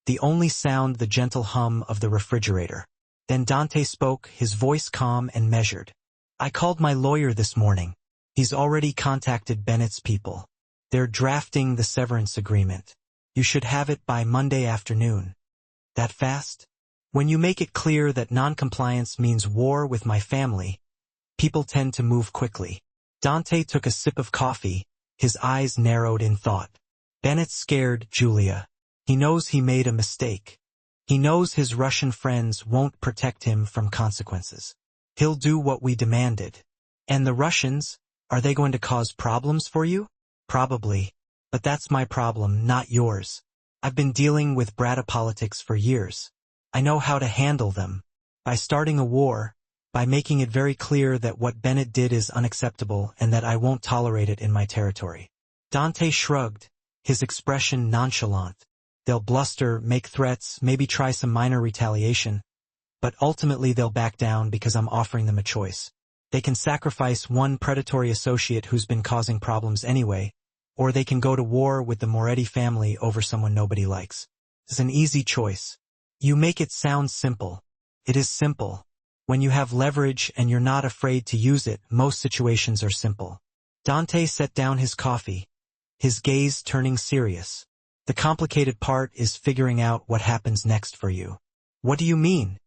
the only sound the gentle hum of the refrigerator. Then Dante spoke, his voice calm and measured. I called my lawyer this morning. He's already contacted Bennett's people. They're drafting the severance agreement. You should have it by Monday afternoon. That fast? When you make it clear that non-compliance means war with my family, people tend to move quickly. Dante took a sip of coffee, his eyes narrowed in thought. Bennett's scared, Julia. He knows he made a mistake. He knows his Russian friends won't protect him from consequences. He'll do what we demanded. And the Russians, are they going to cause problems for you? Probably. But that's my problem, not yours. I've been dealing with Brata politics for years. I know how to handle them. By starting a war, by making it very clear that what Bennett did is unacceptable and that I won't tolerate it in my territory. Dante shrugged, his expression nonchalant. They'll bluster, make threats, maybe try some minor retaliation, but ultimately they'll back down because I'm offering them a choice. They can sacrifice one predatory associate who's been causing problems anyway, or they can go to war with the Moretti family over someone nobody likes. It's an easy choice. You make it sound simple. It is simple. When you have leverage and you're not afraid to use it, most situations are simple. Dante set down his coffee, his gaze turning serious. The complicated part is figuring out what happens next for you. What do you mean?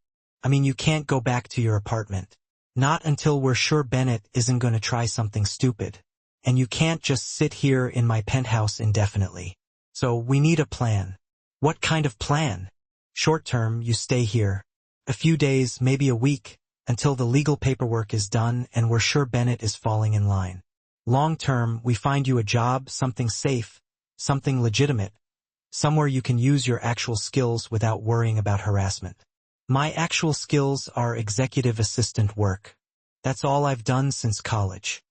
I mean, you can't go back to your apartment. Not until we're sure Bennett isn't going to try something stupid. And you can't just sit here in my penthouse indefinitely. So we need a plan. What kind of plan? Short term, you stay here. A few days, maybe a week, until the legal paperwork is done and we're sure Bennett is falling in line. Long term, we find you a job, something safe, something legitimate, somewhere you can use your actual skills without worrying about harassment. My actual skills are executive assistant work. That's all I've done since college.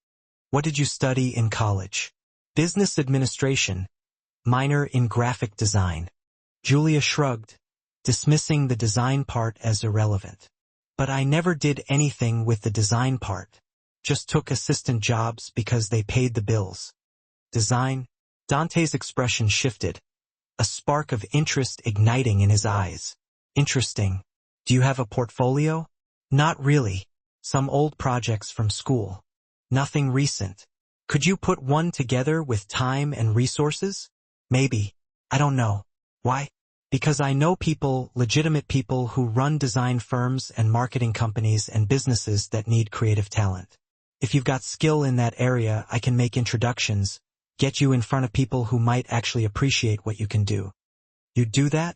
What did you study in college? Business administration, minor in graphic design. Julia shrugged, dismissing the design part as irrelevant. But I never did anything with the design part. Just took assistant jobs because they paid the bills. Design? Dante's expression shifted, a spark of interest igniting in his eyes. Interesting. Do you have a portfolio? Not really. Some old projects from school. Nothing recent. Could you put one together with time and resources? Maybe. I don't know. Why? Because I know people, legitimate people who run design firms and marketing companies and businesses that need creative talent. If you've got skill in that area, I can make introductions, get you in front of people who might actually appreciate what you can do. You do that?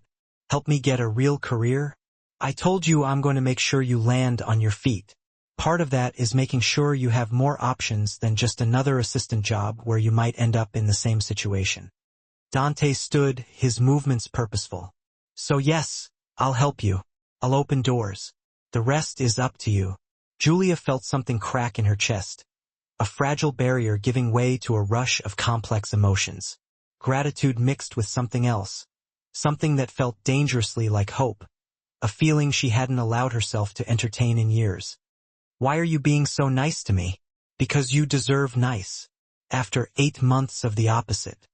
Help me get a real career? I told you I'm going to make sure you land on your feet. Part of that is making sure you have more options than just another assistant job where you might end up in the same situation. Dante stood, his movements purposeful. So yes, I'll help you. I'll open doors. The rest is up to you. Julia felt something crack in her chest, a fragile barrier giving way to a rush of complex emotions. Gratitude mixed with something else, something that felt dangerously like hope, a feeling she hadn't allowed herself to entertain in years. Why are you being so nice to me? Because you deserve nice. After 8 months of the opposite.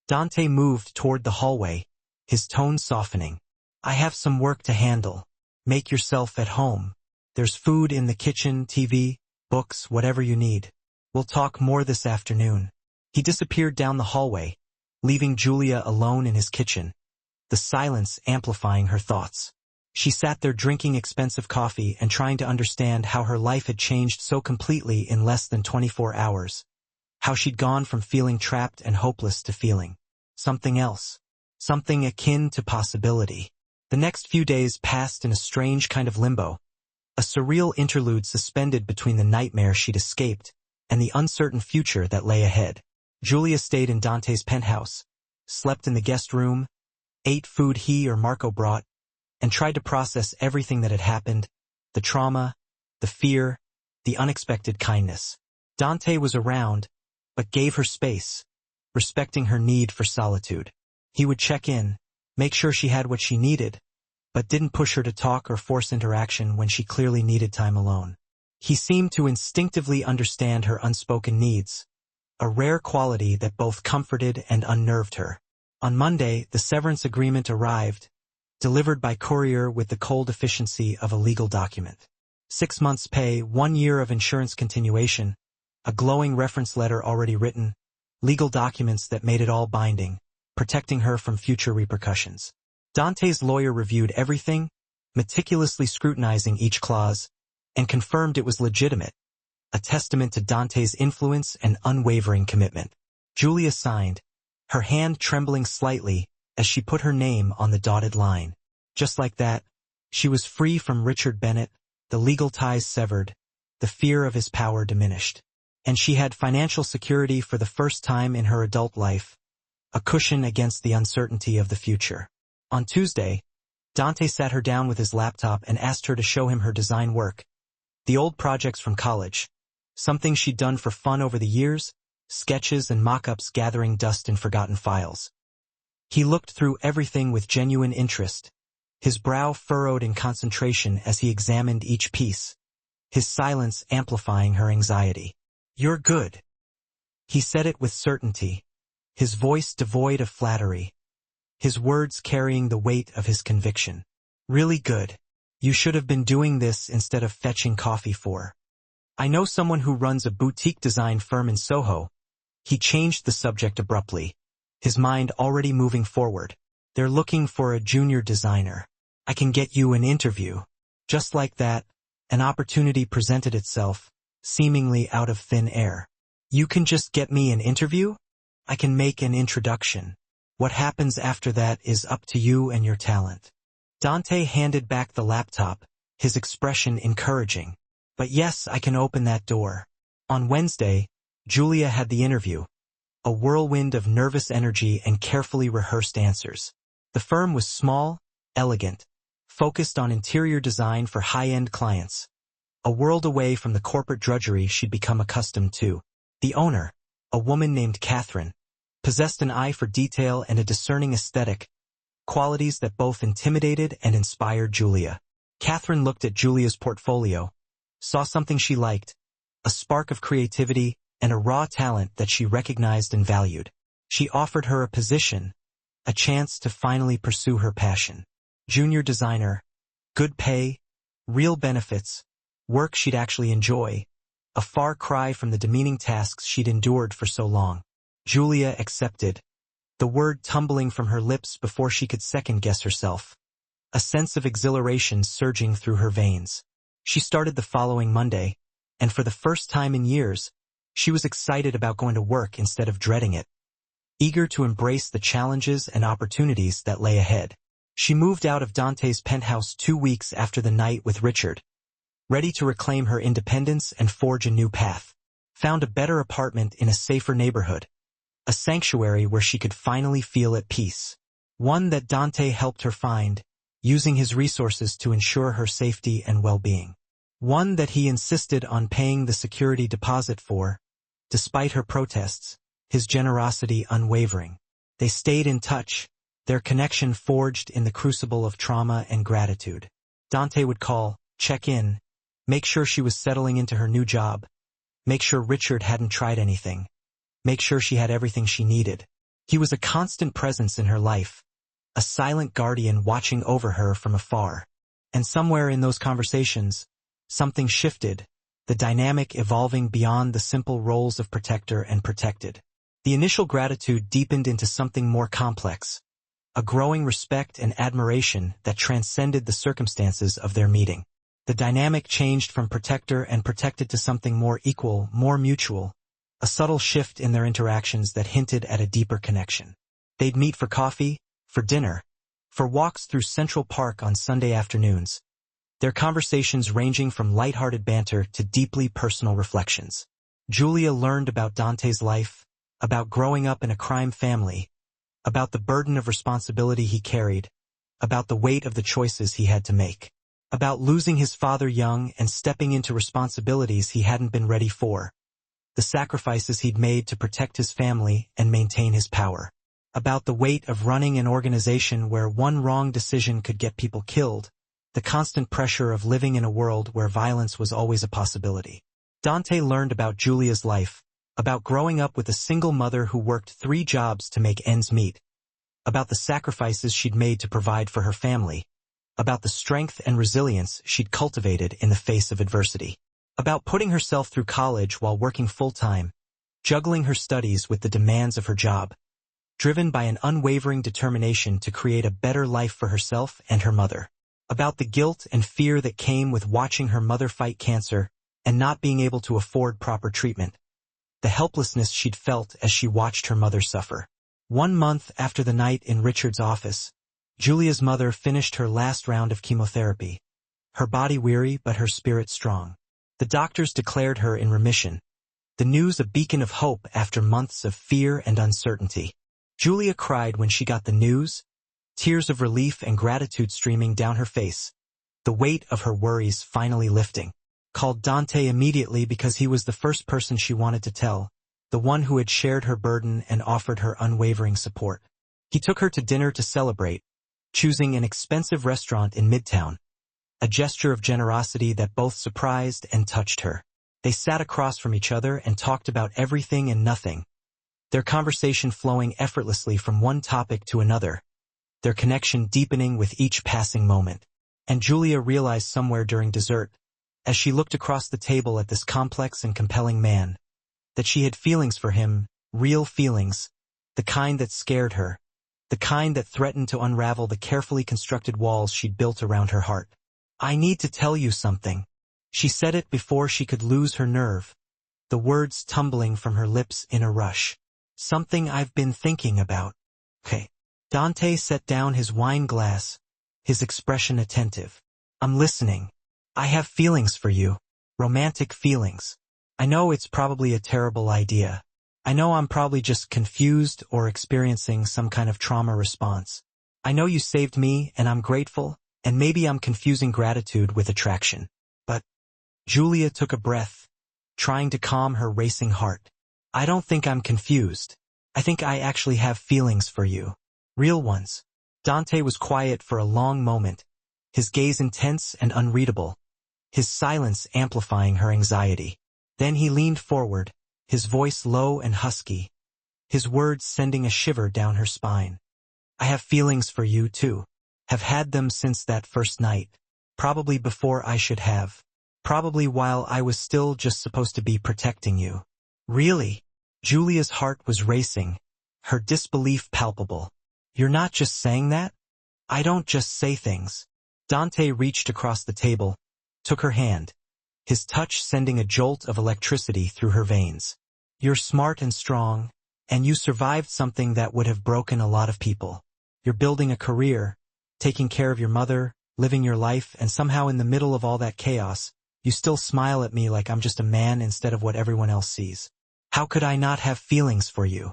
Dante moved toward the hallway, his tone softening. I have some work to handle. Make yourself at home. There's food in the kitchen, TV, books, whatever you need. We'll talk more this afternoon. He disappeared down the hallway, leaving Julia alone in his kitchen, the silence amplifying her thoughts. She sat there drinking expensive coffee and trying to understand how her life had changed so completely in less than 24 hours. How she'd gone from feeling trapped and hopeless to feeling something else, something akin to possibility. The next few days passed in a strange kind of limbo, a surreal interlude suspended between the nightmare she'd escaped and the uncertain future that lay ahead. Julia stayed in Dante's penthouse, slept in the guest room, ate food he or Marco brought, and tried to process everything that had happened, the trauma, the fear, the unexpected kindness. Dante was around, but gave her space, respecting her need for solitude. He would check in, make sure she had what she needed, but didn't push her to talk or force interaction when she clearly needed time alone. He seemed to instinctively understand her unspoken needs, a rare quality that both comforted and unnerved her. On Monday, the severance agreement arrived, delivered by courier with the cold efficiency of a legal document. 6 months' pay, 1 year of insurance continuation, a glowing reference letter already written, legal documents that made it all binding, protecting her from future repercussions. Dante's lawyer reviewed everything, meticulously scrutinizing each clause, and confirmed it was legitimate, a testament to Dante's influence and unwavering commitment. Julia signed, her hand trembling slightly as she put her name on the dotted line. Just like that, she was free from Richard Bennett, the legal ties severed, the fear of his power diminished. And she had financial security for the first time in her adult life, a cushion against the uncertainty of the future. On Tuesday, Dante sat her down with his laptop and asked her to show him her design work. The old projects from college. Something she'd done for fun over the years, sketches and mock-ups gathering dust in forgotten files. He looked through everything with genuine interest, his brow furrowed in concentration as he examined each piece, his silence amplifying her anxiety. "You're good." He said it with certainty, his voice devoid of flattery, his words carrying the weight of his conviction. "Really good. You should have been doing this instead of fetching coffee for. I know someone who runs a boutique design firm in Soho." He changed the subject abruptly, his mind already moving forward. "They're looking for a junior designer. I can get you an interview." Just like that, an opportunity presented itself, seemingly out of thin air. "You can just get me an interview? I can make an introduction. What happens after that is up to you and your talent." Dante handed back the laptop, his expression encouraging. "But yes, I can open that door." On Wednesday, Julia had the interview, a whirlwind of nervous energy and carefully rehearsed answers. The firm was small, elegant, focused on interior design for high-end clients, a world away from the corporate drudgery she'd become accustomed to. The owner, a woman named Catherine, possessed an eye for detail and a discerning aesthetic, qualities that both intimidated and inspired Julia. Catherine looked at Julia's portfolio, saw something she liked, a spark of creativity and a raw talent that she recognized and valued. She offered her a position, a chance to finally pursue her passion. Junior designer, good pay, real benefits, work she'd actually enjoy, a far cry from the demeaning tasks she'd endured for so long. Julia accepted, the word tumbling from her lips before she could second-guess herself, a sense of exhilaration surging through her veins. She started the following Monday, and for the first time in years, she was excited about going to work instead of dreading it, eager to embrace the challenges and opportunities that lay ahead. She moved out of Dante's penthouse 2 weeks after the night with Richard, ready to reclaim her independence and forge a new path. Found a better apartment in a safer neighborhood, a sanctuary where she could finally feel at peace. One that Dante helped her find, using his resources to ensure her safety and well-being. One that he insisted on paying the security deposit for, despite her protests, his generosity unwavering. They stayed in touch, their connection forged in the crucible of trauma and gratitude. Dante would call, check in, make sure she was settling into her new job, make sure Richard hadn't tried anything, make sure she had everything she needed. He was a constant presence in her life, a silent guardian watching over her from afar. And somewhere in those conversations, something shifted, the dynamic evolving beyond the simple roles of protector and protected. The initial gratitude deepened into something more complex, a growing respect and admiration that transcended the circumstances of their meeting. The dynamic changed from protector and protected to something more equal, more mutual, a subtle shift in their interactions that hinted at a deeper connection. They'd meet for coffee, for dinner, for walks through Central Park on Sunday afternoons, their conversations ranging from lighthearted banter to deeply personal reflections. Julia learned about Dante's life, about growing up in a crime family, about the burden of responsibility he carried, about the weight of the choices he had to make, about losing his father young and stepping into responsibilities he hadn't been ready for, the sacrifices he'd made to protect his family and maintain his power, about the weight of running an organization where one wrong decision could get people killed, the constant pressure of living in a world where violence was always a possibility. Dante learned about Julia's life, about growing up with a single mother who worked 3 jobs to make ends meet, about the sacrifices she'd made to provide for her family, about the strength and resilience she'd cultivated in the face of adversity, about putting herself through college while working full-time, juggling her studies with the demands of her job, driven by an unwavering determination to create a better life for herself and her mother, about the guilt and fear that came with watching her mother fight cancer and not being able to afford proper treatment, the helplessness she'd felt as she watched her mother suffer. 1 month after the night in Richard's office, Julia's mother finished her last round of chemotherapy, her body weary but her spirit strong. The doctors declared her in remission, the news a beacon of hope after months of fear and uncertainty. Julia cried when she got the news, tears of relief and gratitude streaming down her face, the weight of her worries finally lifting. Called Dante immediately because he was the first person she wanted to tell, the one who had shared her burden and offered her unwavering support. He took her to dinner to celebrate, choosing an expensive restaurant in Midtown, a gesture of generosity that both surprised and touched her. They sat across from each other and talked about everything and nothing, their conversation flowing effortlessly from one topic to another, their connection deepening with each passing moment. And Julia realized somewhere during dessert, as she looked across the table at this complex and compelling man, that she had feelings for him, real feelings, the kind that scared her, the kind that threatened to unravel the carefully constructed walls she'd built around her heart. "I need to tell you something." She said it before she could lose her nerve, the words tumbling from her lips in a rush. "Something I've been thinking about." "Okay." Dante set down his wine glass, his expression attentive. "I'm listening. I have feelings for you. Romantic feelings. I know it's probably a terrible idea. I know I'm probably just confused or experiencing some kind of trauma response. I know you saved me and I'm grateful, and maybe I'm confusing gratitude with attraction. But..." Julia took a breath, trying to calm her racing heart. "I don't think I'm confused. I think I actually have feelings for you. Real ones." Dante was quiet for a long moment, his gaze intense and unreadable, his silence amplifying her anxiety. Then he leaned forward, his voice low and husky, his words sending a shiver down her spine. "I have feelings for you, too. Have had them since that first night. Probably before I should have. Probably while I was still just supposed to be protecting you." "Really?" Julia's heart was racing, her disbelief palpable. "You're not just saying that?" "I don't just say things." Dante reached across the table, took her hand, his touch sending a jolt of electricity through her veins. "You're smart and strong, and you survived something that would have broken a lot of people. You're building a career, taking care of your mother, living your life, and somehow in the middle of all that chaos, you still smile at me like I'm just a man instead of what everyone else sees. How could I not have feelings for you?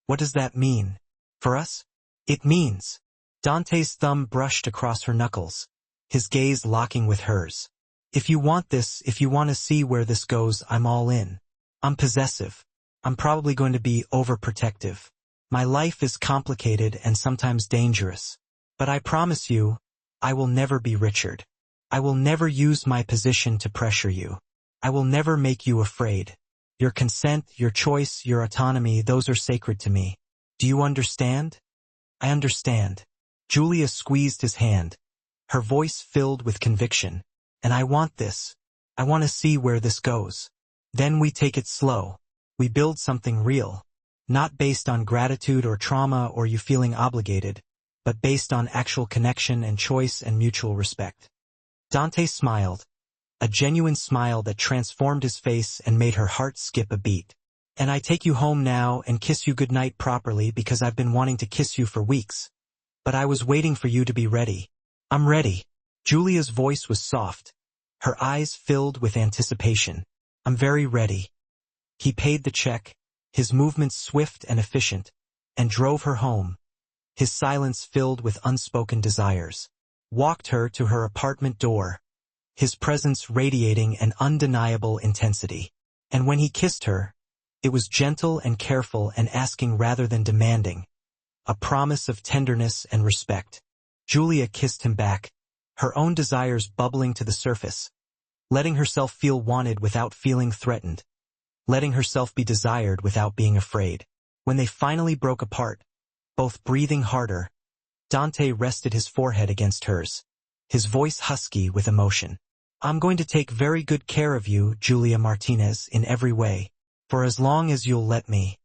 What does that mean? For us? It means..." Dante's thumb brushed across her knuckles, his gaze locking with hers. "If you want this, if you want to see where this goes, I'm all in. I'm possessive. I'm probably going to be overprotective. My life is complicated and sometimes dangerous. But I promise you, I will never be Richard. I will never use my position to pressure you. I will never make you afraid. Your consent, your choice, your autonomy, those are sacred to me. Do you understand?" "I understand." Julia squeezed his hand, her voice filled with conviction. "And I want this. I want to see where this goes. Then we take it slow. We build something real. Not based on gratitude or trauma or you feeling obligated, but based on actual connection and choice and mutual respect." Dante smiled, a genuine smile that transformed his face and made her heart skip a beat. "And I take you home now and kiss you goodnight properly because I've been wanting to kiss you for weeks. But I was waiting for you to be ready. I'm ready." Julia's voice was soft, her eyes filled with anticipation. "I'm very ready." He paid the check, his movements swift and efficient, and drove her home, his silence filled with unspoken desires. Walked her to her apartment door, his presence radiating an undeniable intensity. And when he kissed her, it was gentle and careful and asking rather than demanding, a promise of tenderness and respect. Julia kissed him back, her own desires bubbling to the surface, letting herself feel wanted without feeling threatened, letting herself be desired without being afraid. When they finally broke apart, both breathing harder, Dante rested his forehead against hers, his voice husky with emotion. "I'm going to take very good care of you, Julia Martinez, in every way. For as long as you'll let me.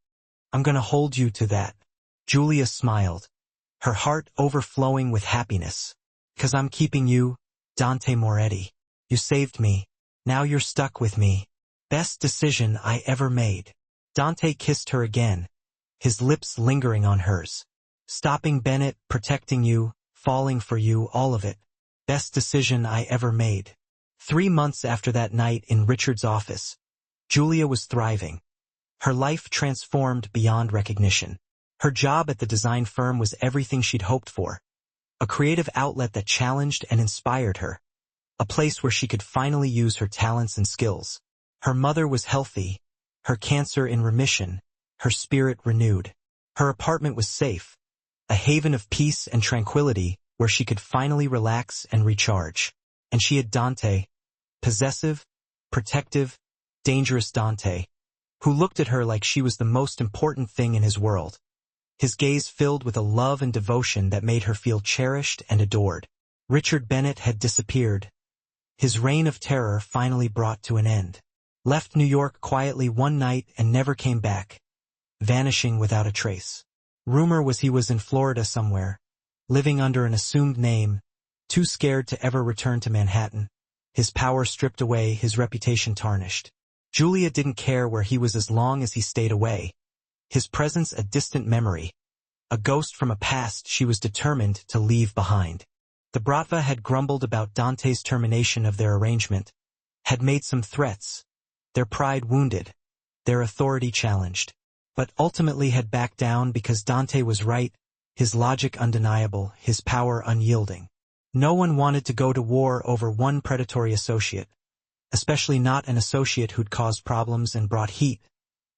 I'm going to hold you to that." Julia smiled, her heart overflowing with happiness. "'Cause I'm keeping you, Dante Moretti. You saved me. Now you're stuck with me. Best decision I ever made." Dante kissed her again, his lips lingering on hers. "Stopping Bennett, protecting you, falling for you, all of it. Best decision I ever made." 3 months after that night in Richard's office, Julia was thriving. Her life transformed beyond recognition. Her job at the design firm was everything she'd hoped for. a creative outlet that challenged and inspired her, a place where she could finally use her talents and skills. Her mother was healthy, her cancer in remission, her spirit renewed. Her apartment was safe, a haven of peace and tranquility where she could finally relax and recharge. And she had Dante, possessive, protective, dangerous Dante, who looked at her like she was the most important thing in his world. His gaze filled with a love and devotion that made her feel cherished and adored. Richard Bennett had disappeared. His reign of terror finally brought to an end. Left New York quietly one night and never came back, vanishing without a trace. Rumor was he was in Florida somewhere, living under an assumed name, too scared to ever return to Manhattan, his power stripped away, his reputation tarnished. Julia didn't care where he was as long as he stayed away. His presence a distant memory, a ghost from a past she was determined to leave behind. The Bratva had grumbled about Dante's termination of their arrangement, had made some threats, their pride wounded, their authority challenged, but ultimately had backed down because Dante was right, his logic undeniable, his power unyielding. No one wanted to go to war over one predatory associate, especially not an associate who'd caused problems and brought heat,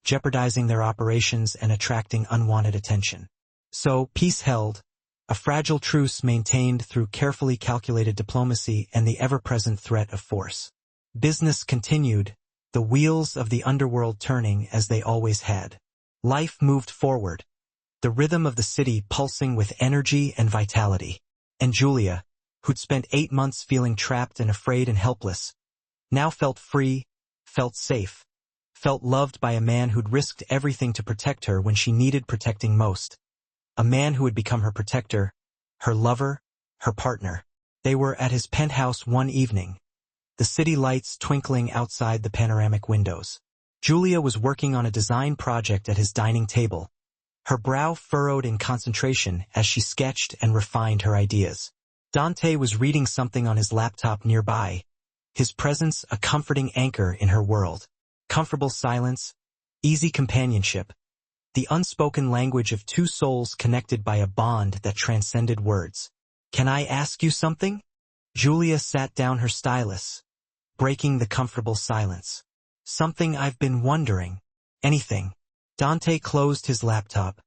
jeopardizing their operations and attracting unwanted attention. So, peace held, a fragile truce maintained through carefully calculated diplomacy and the ever-present threat of force. Business continued, the wheels of the underworld turning as they always had. Life moved forward, the rhythm of the city pulsing with energy and vitality. And Julia, who'd spent 8 months feeling trapped and afraid and helpless, now felt free, felt safe, felt loved by a man who'd risked everything to protect her when she needed protecting most. A man who had become her protector, her lover, her partner. They were at his penthouse one evening, the city lights twinkling outside the panoramic windows. Julia was working on a design project at his dining table, her brow furrowed in concentration as she sketched and refined her ideas. Dante was reading something on his laptop nearby, his presence a comforting anchor in her world. Comfortable silence, easy companionship, the unspoken language of two souls connected by a bond that transcended words. "Can I ask you something?" Julia sat down her stylus, breaking the comfortable silence. "Something I've been wondering." "Anything." Dante closed his laptop,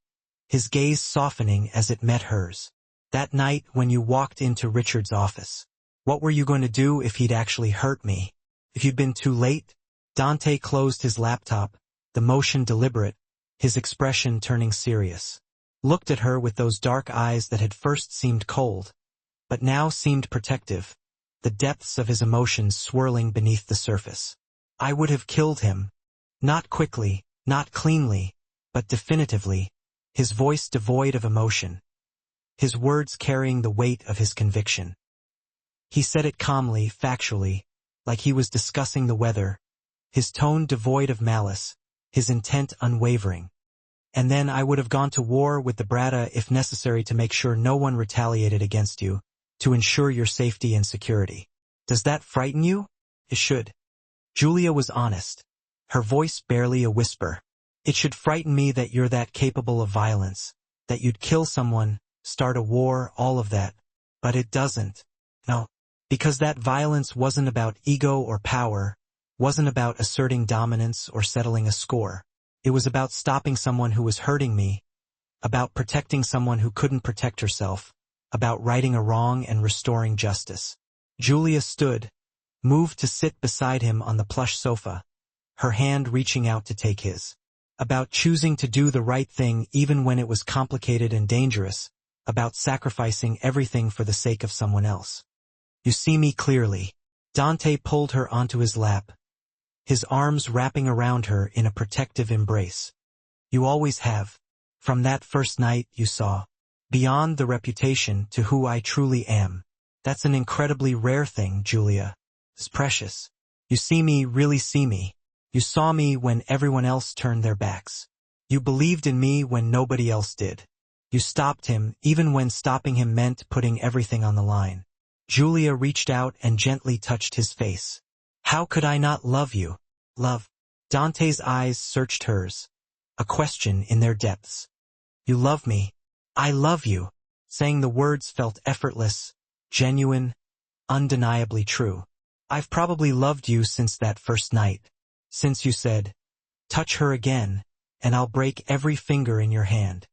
his gaze softening as it met hers. "That night when you walked into Richard's office, what were you going to do if he'd actually hurt me? If you'd been too late?" Dante closed his laptop, the motion deliberate, his expression turning serious. Looked at her with those dark eyes that had first seemed cold, but now seemed protective, the depths of his emotions swirling beneath the surface. "I would have killed him. Not quickly, not cleanly, but definitively," his voice devoid of emotion, his words carrying the weight of his conviction. He said it calmly, factually, like he was discussing the weather, his tone devoid of malice, his intent unwavering. "And then I would have gone to war with the Brata if necessary to make sure no one retaliated against you, to ensure your safety and security. Does that frighten you?" "It should." Julia was honest, her voice barely a whisper. "It should frighten me that you're that capable of violence, that you'd kill someone, start a war, all of that. But it doesn't. No. Because that violence wasn't about ego or power, wasn't about asserting dominance or settling a score. It was about stopping someone who was hurting me, about protecting someone who couldn't protect herself, about righting a wrong and restoring justice." Julia stood, moved to sit beside him on the plush sofa, her hand reaching out to take his. About choosing to do the right thing even when it was complicated and dangerous, about sacrificing everything for the sake of someone else. "You see me clearly." Dante pulled her onto his lap, his arms wrapping around her in a protective embrace. "You always have. From that first night you saw. Beyond the reputation to who I truly am. That's an incredibly rare thing, Julia. It's precious. You see me, really see me. You saw me when everyone else turned their backs. You believed in me when nobody else did. You stopped him, even when stopping him meant putting everything on the line." Julia reached out and gently touched his face. "How could I not love you?" "Love?" Dante's eyes searched hers, a question in their depths. "You love me. I love you." Saying the words felt effortless, genuine, undeniably true. I've probably loved you since that first night. Since you said, touch her again, and I'll break every finger in your hand.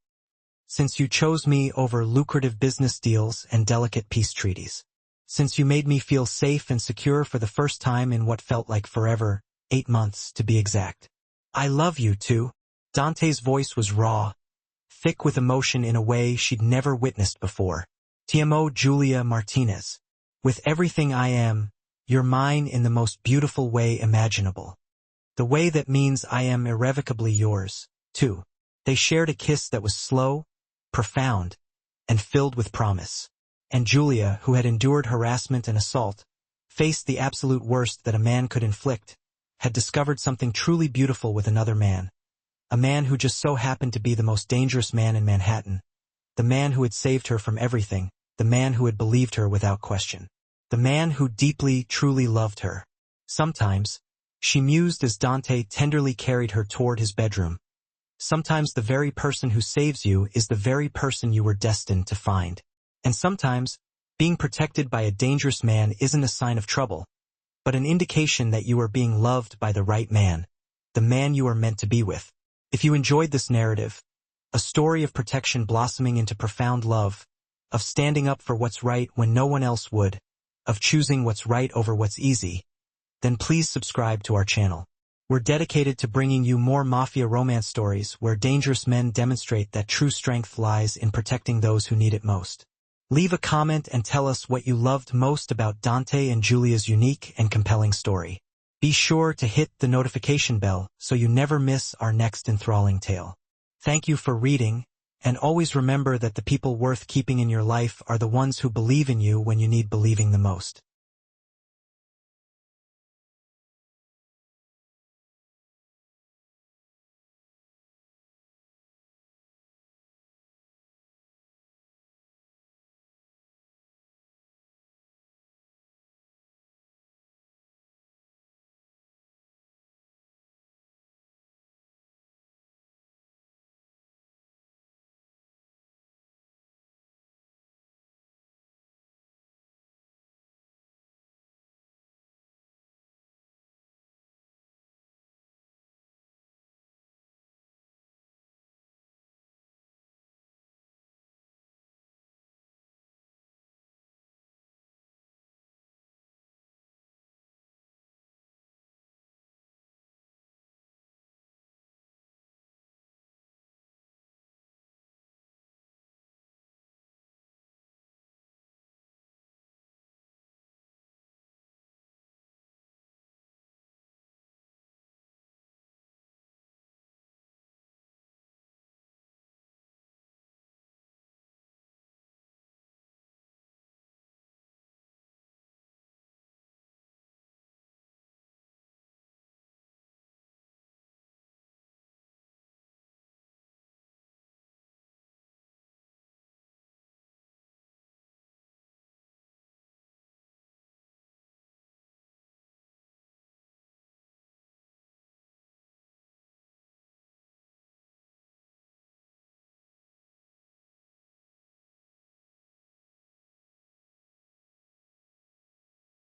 Since you chose me over lucrative business deals and delicate peace treaties. Since you made me feel safe and secure for the first time in what felt like forever, 8 months to be exact. I love you too. Dante's voice was raw, thick with emotion in a way she'd never witnessed before. Ti amo, Julia Martinez. With everything I am, you're mine in the most beautiful way imaginable. The way that means I am irrevocably yours, too. They shared a kiss that was slow, profound, and filled with promise. And Julia, who had endured harassment and assault, faced the absolute worst that a man could inflict, had discovered something truly beautiful with another man. A man who just so happened to be the most dangerous man in Manhattan. The man who had saved her from everything, the man who had believed her without question. The man who deeply, truly loved her. Sometimes, she mused as Dante tenderly carried her toward his bedroom. Sometimes the very person who saves you is the very person you were destined to find. And sometimes, being protected by a dangerous man isn't a sign of trouble, but an indication that you are being loved by the right man, the man you are meant to be with. If you enjoyed this narrative, a story of protection blossoming into profound love, of standing up for what's right when no one else would, of choosing what's right over what's easy, then please subscribe to our channel. We're dedicated to bringing you more Mafia romance stories where dangerous men demonstrate that true strength lies in protecting those who need it most. Leave a comment and tell us what you loved most about Dante and Julia's unique and compelling story. Be sure to hit the notification bell so you never miss our next enthralling tale. Thank you for reading, and always remember that the people worth keeping in your life are the ones who believe in you when you need believing the most.